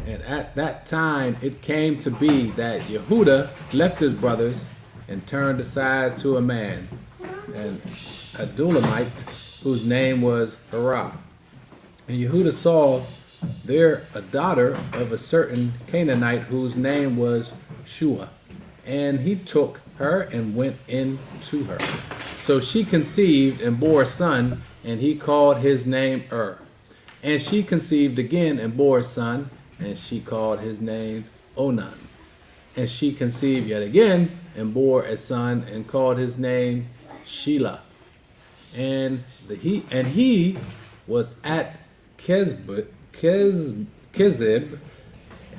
And at that time it came to be that Yehuda left his brothers and turned aside to a man, an Adulamite, whose name was Harah. And Yehuda saw there a daughter of a certain Canaanite whose name was Shua. And he took her and went in to her. So she conceived and bore a son, and he called his name And she conceived again and bore a son, and she called his name Onan. And she conceived yet again and bore a son, and called his name Shelah. And he was at Kezib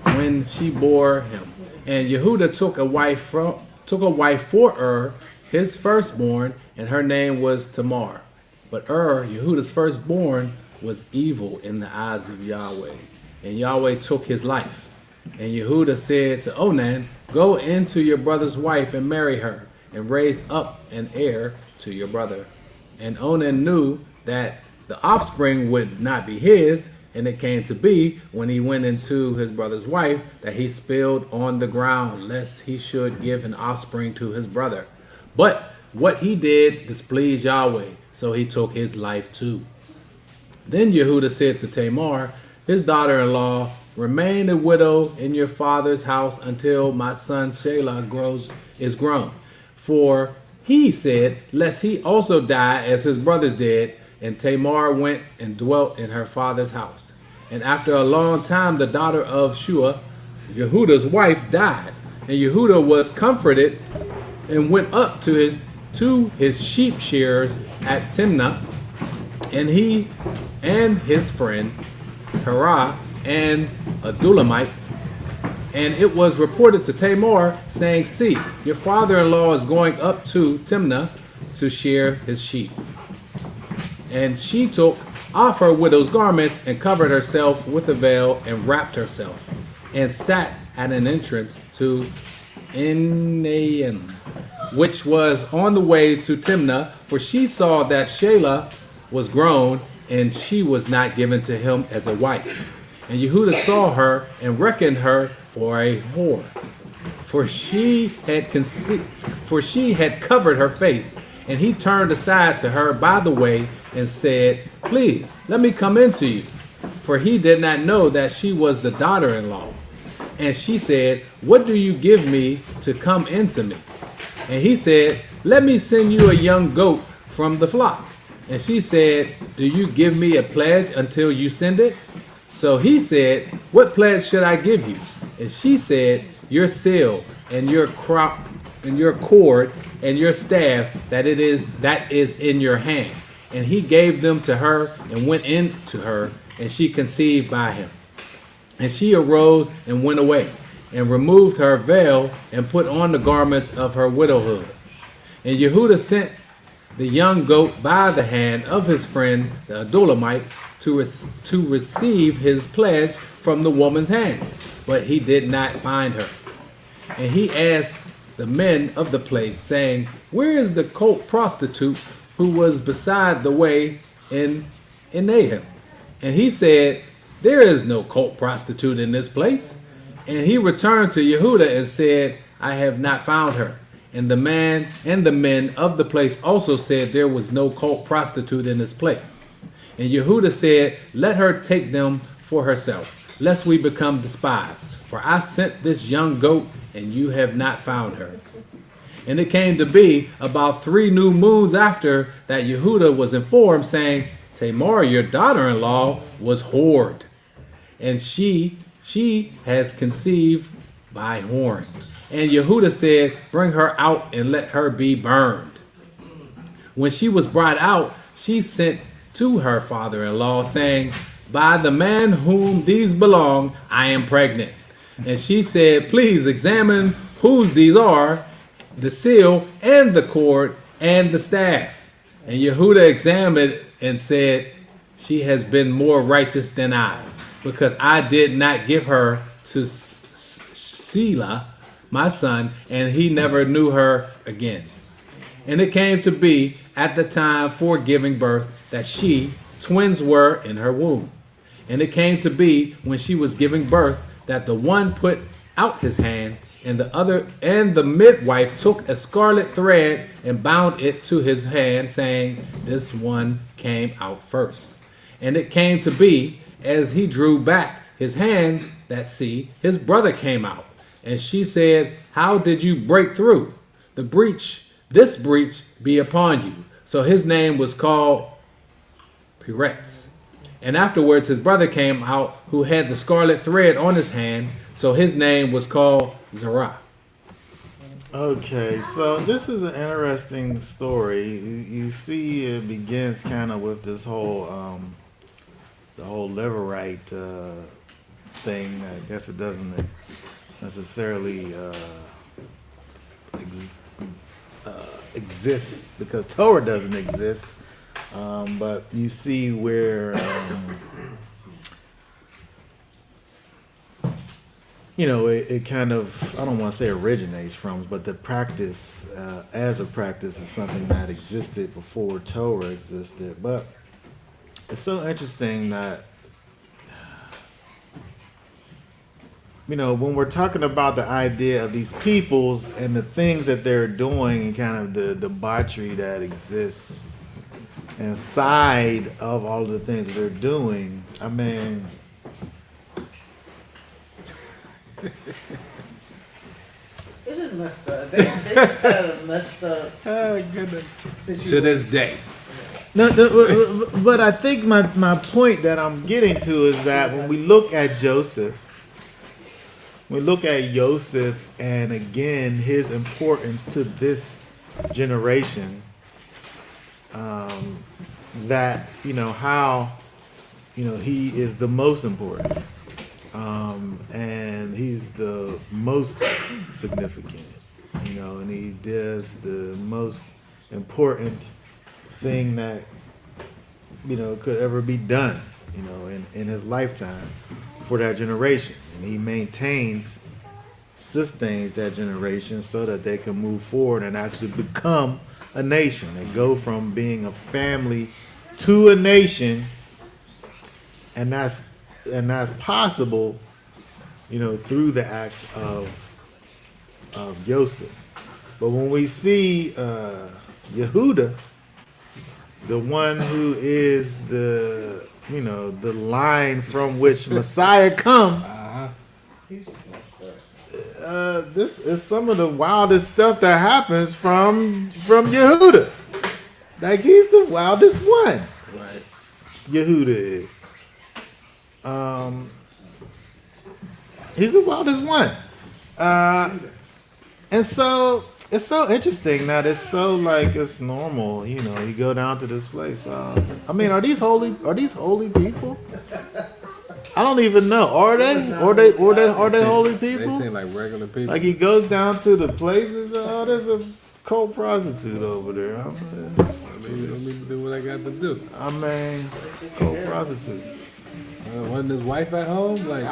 when she bore him. And Yehuda took a wife for his firstborn, and her name was Tamar. But Yehuda's firstborn, was evil in the eyes of Yahweh, and Yahweh took his life. And Yehuda said to Onan, "Go into your brother's wife and marry her, and raise up an heir to your brother." And Onan knew that the offspring would not be his, and it came to be, when he went into his brother's wife, that he spilled on the ground, lest he should give an offspring to his brother. But what he did displeased Yahweh, so he took his life too. Then Yehuda said to Tamar, his daughter-in-law, "Remain a widow in your father's house until my son Shelah is grown." For he said, lest he also die as his brothers did. And Tamar went and dwelt in her father's house. And after a long time, the daughter of Shua, Yehuda's wife, died. And Yehuda was comforted and went up to his sheep shearers at Timnah, and he and his friend Harah and Adulamite. And it was reported to Tamar, saying, "See, your father-in-law is going up to Timnah to shear his sheep." And she took off her widow's garments and covered herself with a veil and wrapped herself and sat at an entrance to Enaim, which was on the way to Timnah, for she saw that Shelah was grown and she was not given to him as a wife. And Yehuda saw her and reckoned her for a whore, for she had covered her face. And he turned aside to her by the way and said, "Please, let me come into you." For he did not know that she was the daughter-in-law. And she said, "What do you give me to come into me?" And he said, "Let me send you a young goat from the flock." And she said, "Do you give me a pledge until you send it?" So he said, "What pledge should I give you?" And she said, "Your seal and your crop and your cord and your staff that is in your hand." And he gave them to her and went in to her, and she conceived by him. And she arose and went away, and removed her veil, and put on the garments of her widowhood. And Yehuda sent the young goat by the hand of his friend the Adulamite to receive his pledge from the woman's hand, but he did not find her. And he asked the men of the place, saying, "Where is the cult prostitute who was beside the way in Nahum?" And he said, "There is no cult prostitute in this place." And he returned to Yehuda and said, "I have not found her." And the man and the men of the place also said there was no cult prostitute in this place. And Yehuda said, "Let her take them for herself, lest we become despised. For I sent this young goat, and you have not found her." And it came to be about 3 new moons after that Yehuda was informed, saying, "Tamar, your daughter-in-law, was whored, and she has conceived by whoring." And Yehuda said, "Bring her out and let her be burned." When she was brought out, she sent to her father-in-law, saying, "By the man whom these belong, I am pregnant." And she said, "Please examine whose these are, the seal and the cord and the staff." And Yehuda examined and said, "She has been more righteous than I, because I did not give her to Selah, my son, and he never knew her again." And it came to be at the time for giving birth that twins were in her womb. And it came to be when she was giving birth that the one put out his hand, and the midwife took a scarlet thread and bound it to his hand, saying, "This one came out first." And it came to be, as he drew back his hand, that his brother came out. And she said, "How did you break through? This breach be upon you." So his name was called Peretz. And afterwards his brother came out, who had the scarlet thread on his hand. So his name was called Zerah. Okay, so this is an interesting story. You see, it begins kind of with this whole, the whole Levirate thing. I guess it doesn't necessarily exist because Torah doesn't exist. But you see where, it kind of, I don't want to say originates from, but the practice, as a practice, is something that existed before Torah existed. But it's so interesting that, when we're talking about the idea of these peoples and the things that they're doing and kind of the debauchery that exists inside of all of the things that they're doing, I mean, It's just messed up. They just had a messed up situation. To this day. no, but I think my point that I'm getting to is that when we look at Joseph, and again his importance to this generation, that how he is the most important, and he's the most significant, and he does the most important thing that could ever be done, in his lifetime for that generation. And he sustains that generation so that they can move forward and actually become a nation and go from being a family to a nation. And that's possible, through the acts of Joseph. But when we see Yehuda, the one who is the line from which Messiah comes, this is some of the wildest stuff that happens from Yehuda. Like, he's the wildest one. Right. Yehuda is. He's the wildest one. And so it's so interesting that it's so like it's normal, you go down to this place. I mean, are these holy people? I don't even know. Are they? Are they holy They people? seem like regular people. Like, he goes down to the places. Oh, there's a cold prostitute over there. Let me do what I got to do. Cold prostitute. Wasn't his wife at home? Like,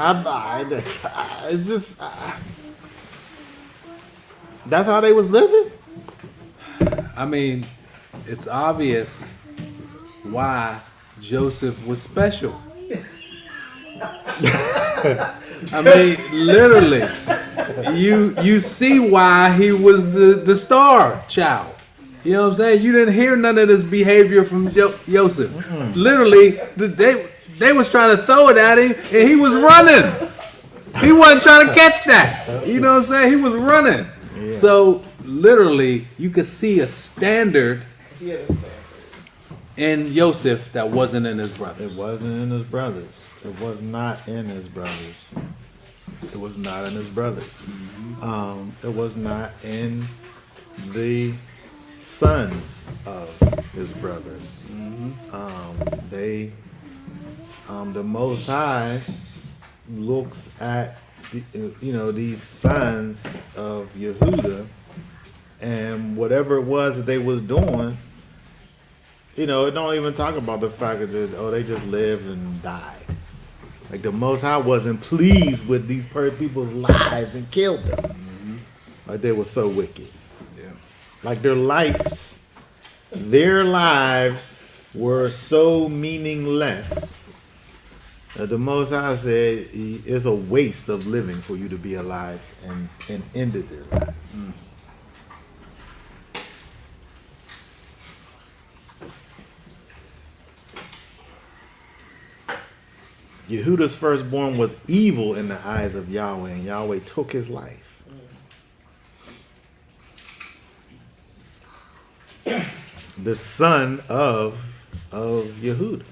It's just that's how they was living. I mean, it's obvious why Joseph was special. I mean, literally, you see why he was the star child. You know what I'm saying? You didn't hear none of this behavior from Joseph. Literally, they was trying to throw it at him, and he was running. He wasn't trying to catch that. You know what I'm saying? He was running. Yeah. So literally, you could see a standard in Joseph that wasn't in his brothers. It wasn't in his brothers. It was not in his brothers. It was not in his brothers. It was not in the sons of his brothers. The Most High looks at these sons of Yehuda, and whatever it was that they was doing, it don't even talk about the fact that they just lived and died. Like, the Most High wasn't pleased with these people's lives and killed them. Like, they were so wicked. Yeah. Like, their lives were so meaningless that the Most High said it's a waste of living for you to be alive, and ended their lives. Yehuda's firstborn was evil in the eyes of Yahweh, and Yahweh took his life. The son of Yehuda.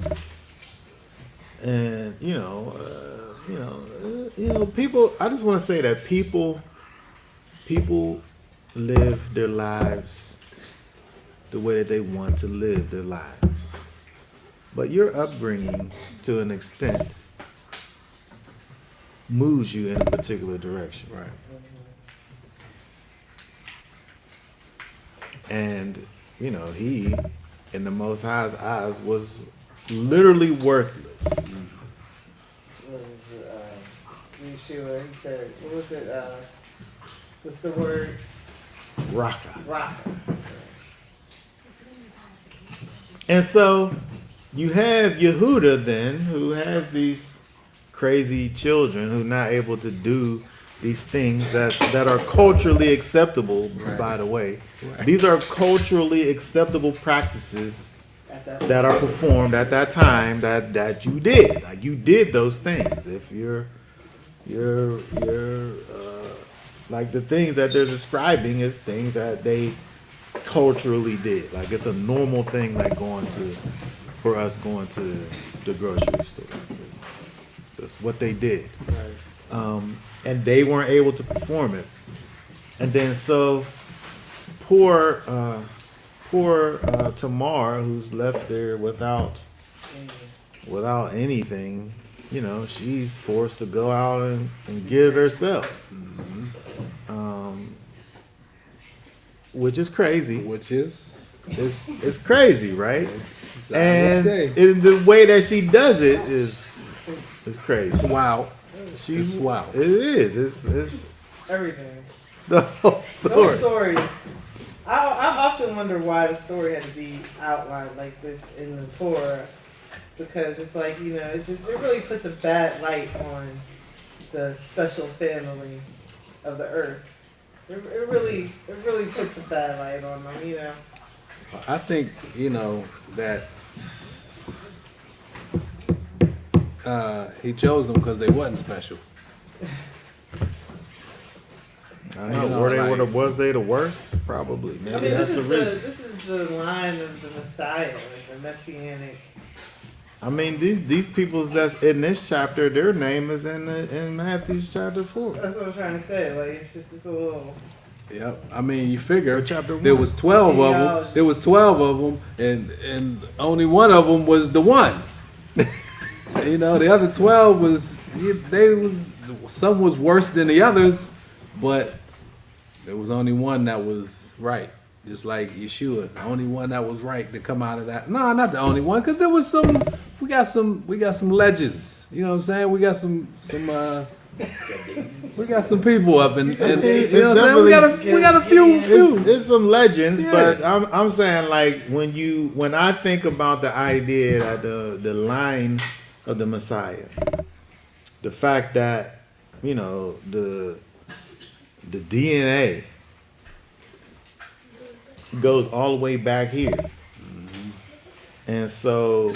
And people. I just want to say that people live their lives the way that they want to live their lives. But your upbringing, to an extent, moves you in a particular direction. Right. And he, in the Most High's eyes, was literally worthless. Yeshua, he said, what was it? What's the word? Raka. Raka. And so you have Yehuda then, who has these crazy children who are not able to do these things that are culturally acceptable. Right. By the way, right. These are culturally acceptable practices that are performed at that time that you did. Like, you did those things. If you're like, the things that they're describing is things that they culturally did. Like, it's a normal thing, like for us going to the grocery store. That's what they did. Right. And they weren't able to perform it. And then so poor Tamar, who's left there without anything, she's forced to go out and get it herself. Mm-hmm. Which is crazy. Which is it's crazy, right? I would And say. the way that she does it is crazy. Wow. She's It's wow. It is. It's Everything. the whole Those story. stories. I often wonder why the story had to be outlined like this in the Torah, because it's like, you know, it really puts a bad light on the special family of the earth. It really puts a bad light on them, you know. I think, you know, that he chose them because they wasn't special. I know. You know, Were was they the worst? Probably. Maybe I mean, that's this the is reason. this is the line of the Messiah, like the messianic. I mean, these people that's in this chapter, their name is in Matthew chapter 4. That's what I'm trying to say. Like it's a little. Yep. I mean, you figure Or chapter there one. was 12 of them. Genealogy. There was 12 of them, and only one of them was the one. You know, the other 12 was some was worse than the others, but there was only one that was right. Just like Yeshua, the only one that was right to come out of that. No, not the only one, because there was some. We got some legends. You know what I'm saying? We got some. We got some people up and you know what I'm saying? We got a few. It's some legends, Yeah. but I'm saying, like, when I think about the idea that the line of the Messiah, the fact that, you know, the DNA goes all the way back here. And so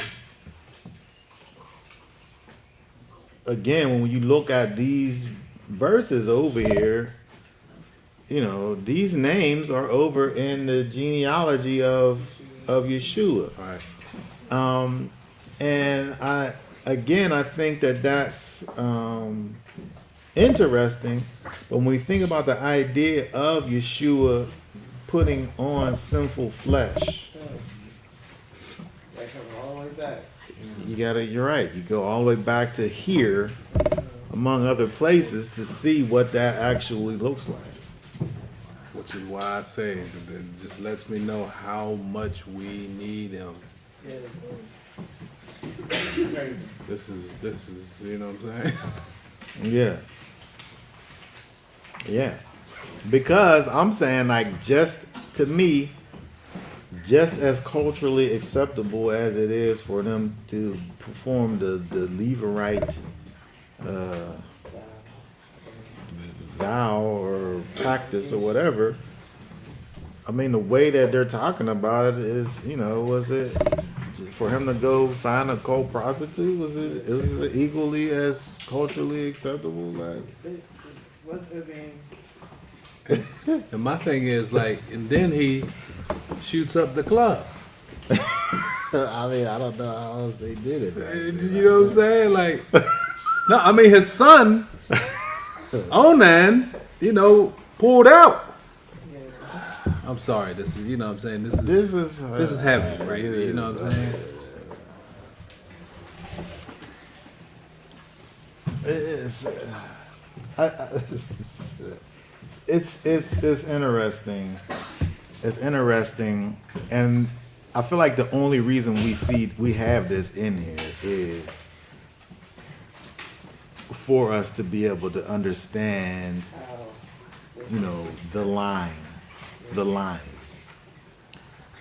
again, when you look at these verses over here, you know, these names are over in the genealogy of Yeshua. Right. And I think that that's interesting. But when we think about the idea of Yeshua putting on sinful flesh, Like all the way back. you're right. You go all the way back to here, among other places, to see what that actually looks like. Which is why I say it just lets me know how much we need him. Yeah. Crazy. This is you know what I'm saying? Yeah. Yeah. Because I'm saying, like, just to me, just as culturally acceptable as it is for them to perform the Levirate vow or practice or whatever, I mean, the way that they're talking about it is, you know, was it for him to go find a co-prostitute? Was it equally as culturally acceptable? Like, What's it mean? And my thing is like, and then he shoots up the club. I mean, I don't know how else they did it. You know what I'm saying? Like, no, I mean his son, Onan, you know, pulled out. I'm sorry. This is, you know what I'm saying. This is heavy, right? You know what I'm saying? It's interesting. It's interesting, and I feel like the only reason we have this in here is for us to be able to understand, you know, the line. You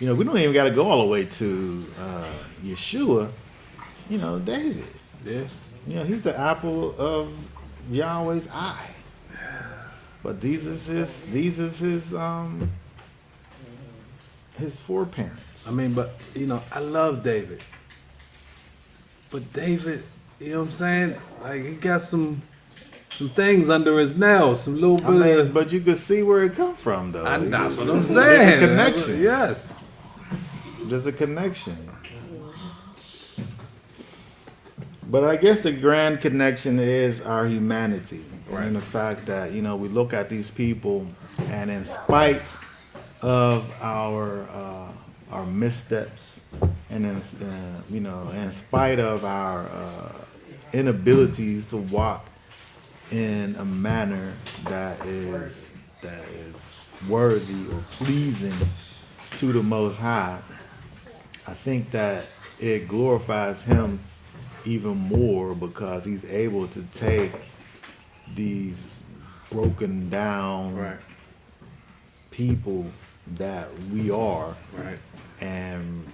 know, we don't even got to go all the way to Yeshua. You know, David. Yeah. You know, he's the apple of Yahweh's eye. But these is his foreparents. I mean, but you know, I love David. But David, you know what I'm saying? Like he got some things under his nails, some little bit of. But you could see where it come from, though. That's what I'm There's saying. a connection. Yes. There's a connection. But I guess the grand connection is our humanity. Right. And the fact that, you know, we look at these people, and in spite of our missteps, and in spite of our inabilities to walk in a manner that is worthy or pleasing to the Most High, I think that it glorifies him even more because he's able to take these broken down Right. people that we are Right. and,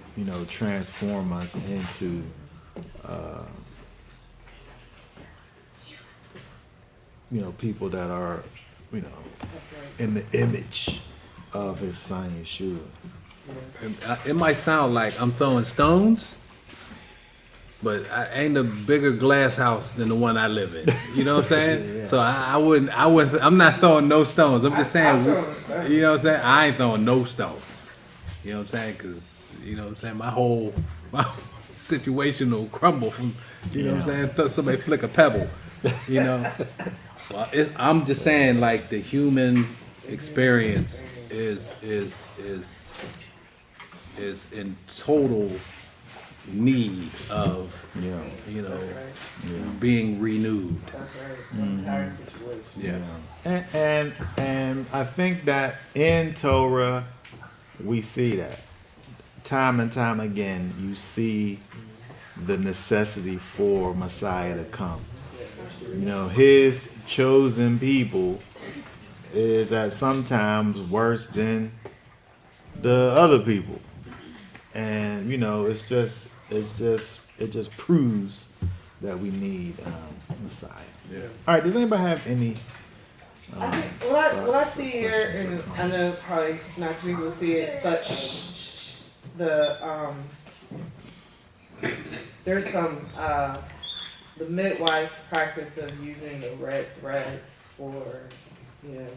transform us into people that are, in the image of his son Yeshua. It might sound like I'm throwing stones, but I ain't a bigger glass house than the one I live in. You know what I'm saying? Yeah. So I wouldn't, I'm not throwing no stones. I'm just saying, I'm throwing stones. you know what I'm saying? I ain't throwing no stones. You know what I'm saying? Cause, you know what I'm saying? My whole situation will crumble from, you know what I'm saying? Somebody flick a pebble, you know? Well, I'm just saying, like, the human experience is in total need of, being renewed. That's right. The entire situation. Yes. And I think that in Torah we see that time and time again. You see the necessity for Messiah to come. His chosen people is at sometimes worse than the other people, and it just proves that we need Messiah. Yeah. All right. Does anybody have any? I think what I see here, and I know probably not too many people see it, but there's some the midwife practice of using the red thread for the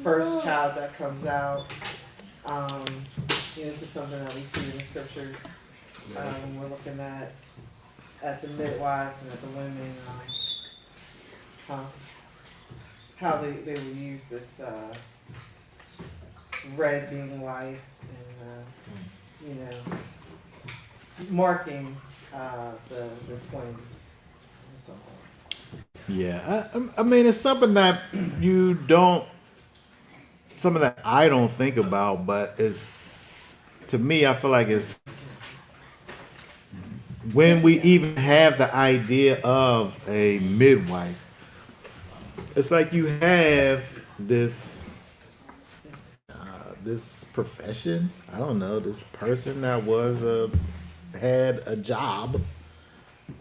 first child that comes out. This is something that we see in the scriptures when we're looking at the midwives and at the women. How they will use this red being life and marking the twins. So, Yeah, I mean, it's something that something that I don't think about, but to me, I feel like it's when we even have the idea of a midwife, it's like you have this profession. I don't know, this person that had a job,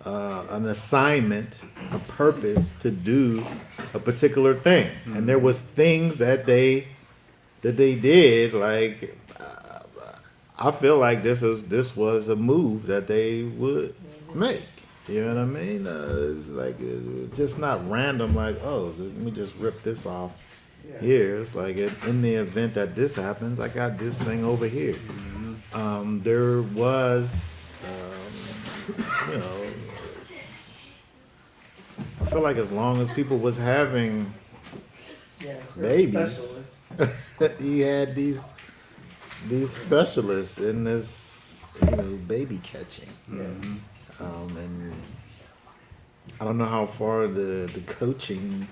an assignment, a purpose to do a particular thing, and there was things that they did. Like I feel like this was a move that they would make. You know what I mean? It's just not random. Like, oh, let me just rip this off here. It's like in the event that this happens, I got this thing over here. There was, I feel like as long as people was having babies, you had these specialists in this, baby catching. And I don't know how far the coaching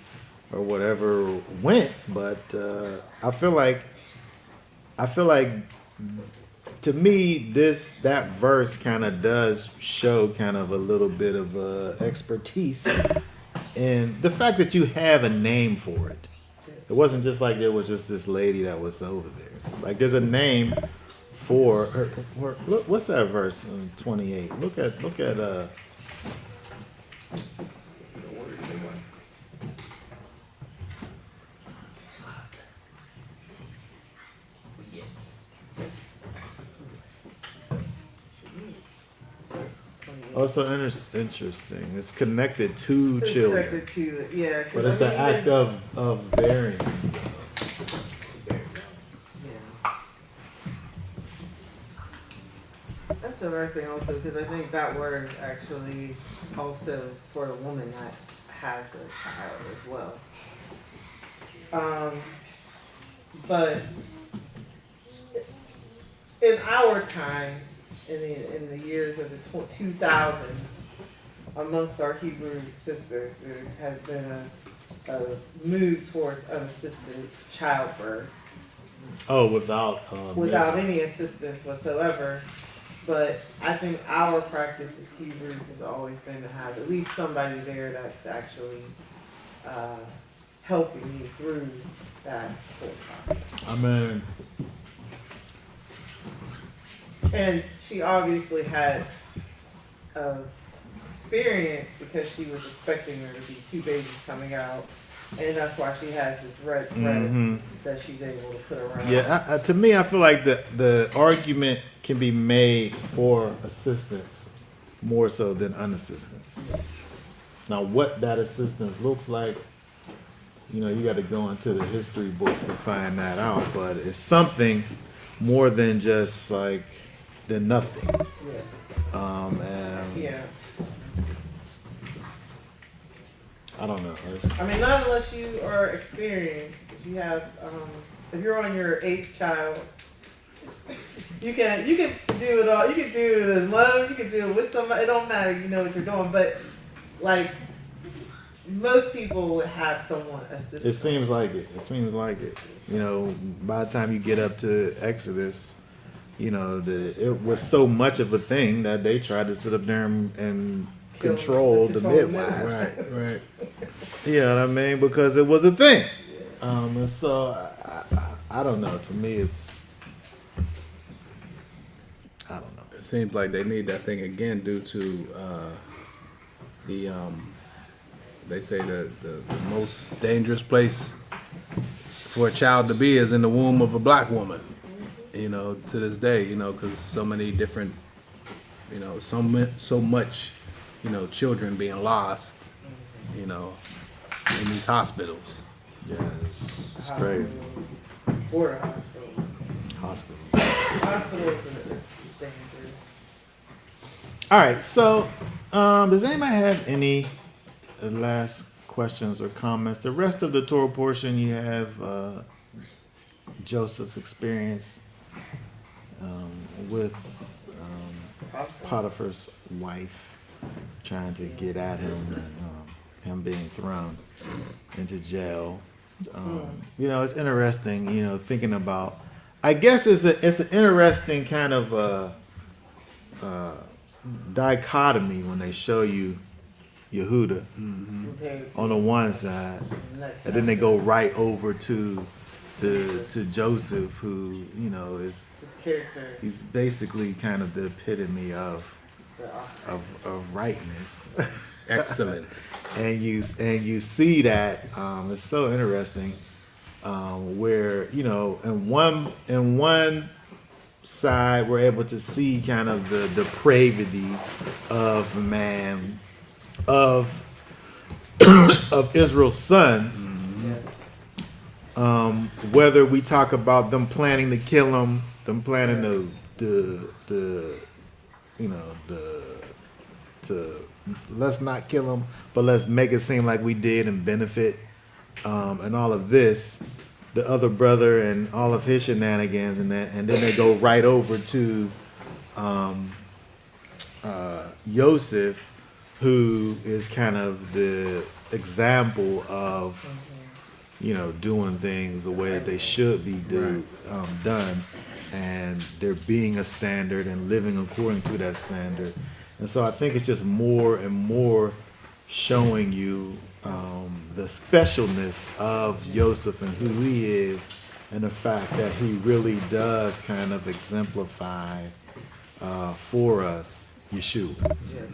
or whatever went, but I feel like to me that verse kind of does show kind of a little bit of expertise in the fact that you have a name for it. It wasn't just like there was just this lady that was over there. Like there's a name for her. Look, what's that verse in 28? Look at. Also interesting. It's connected to it's children, connected to yeah. but it's the act of bearing. That's interesting also because I think that word is actually also for a woman that has a child as well. But in our time, in the years of the 2000s, amongst our Hebrew sisters, there has been a move towards unassisted childbirth. Oh, without without any assistance whatsoever. But I think our practice as Hebrews has always been to have at least somebody there that's actually helping you through that whole process. I mean, And she obviously had experience because she was expecting there to be 2 babies coming out. And that's why she has this red thread that she's able to put around. yeah. To me, I feel like the argument can be made for assistance more so than unassistance. Now, what that assistance looks like, you got to go into the history books to find that out. But it's something more than just like than nothing. Yeah. And Yeah. I don't know. I mean, not unless you are experienced. If you have, if you're on your 8th child, you can do it all. You can do it alone. You can do it with somebody. It don't matter. You know what you're doing. But like most people would have someone assist. It seems like it. It seems like it. By the time you get up to Exodus, it was so much of a thing that they tried to sit up there and control the midwives. Right. You know what I mean? Because it was a thing. And so I don't know. To me, I don't know. It seems like they need that thing again due to they say the most dangerous place for a child to be is in the womb of a black woman. To this day, because so many different, so much, children being lost, in these hospitals. Yeah, it's crazy. Or a hospital. Hospital. Hospitals is dangerous. All right. So, does anybody have any last questions or comments? The rest of the Torah portion, you have Joseph's experience with Potiphar's wife trying to get at him and him being thrown into jail. It's interesting, thinking about. I guess it's an interesting kind of dichotomy when they show you Yehuda on the one side, and then they go right over to Joseph, who His character. he's basically kind of the epitome of rightness. Excellence. and you see that it's so interesting where in one side we're able to see kind of the depravity of man of Israel's sons. Whether we talk about them planning to kill him, them planning to let's not kill him, but let's make it seem like we did and benefit, and all of this, the other brother and all of his shenanigans, and then they go right over to Yosef, who is kind of the example of doing things the way that they should be done, and there being a standard and living according to that standard. And so I think it's just more and more showing you the specialness of Joseph and who he is, and the fact that he really does kind of exemplify for us Yeshua. Yes.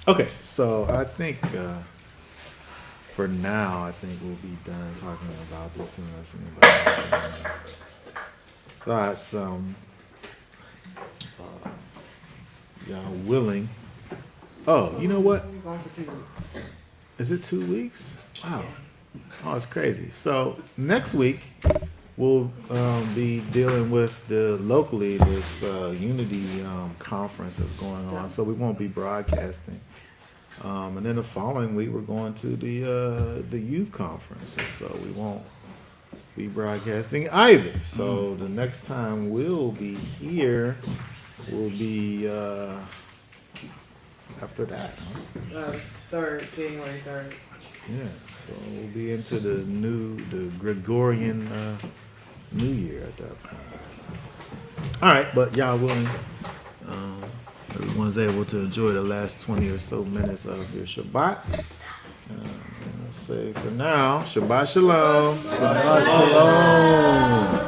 Okay, so I think for now, I think we'll be done talking about this unless anybody has any thoughts. Y'all willing? Oh, you know what? We're going for 2 weeks. Is it 2 weeks? Wow. Oh, it's crazy. So next week we'll be dealing with locally this Unity conference that's going on. So we won't be broadcasting. And then the following week we're going to the youth conference, and so we won't be broadcasting either. So the next time we'll be here will be after that. Huh? It's January 3rd. Yeah. So we'll be into the Gregorian New Year at that point. All right, but y'all willing, everyone's able to enjoy the last 20 or so minutes of your Shabbat. Let's say for now, Shabbat Shalom. Shabbat shalom.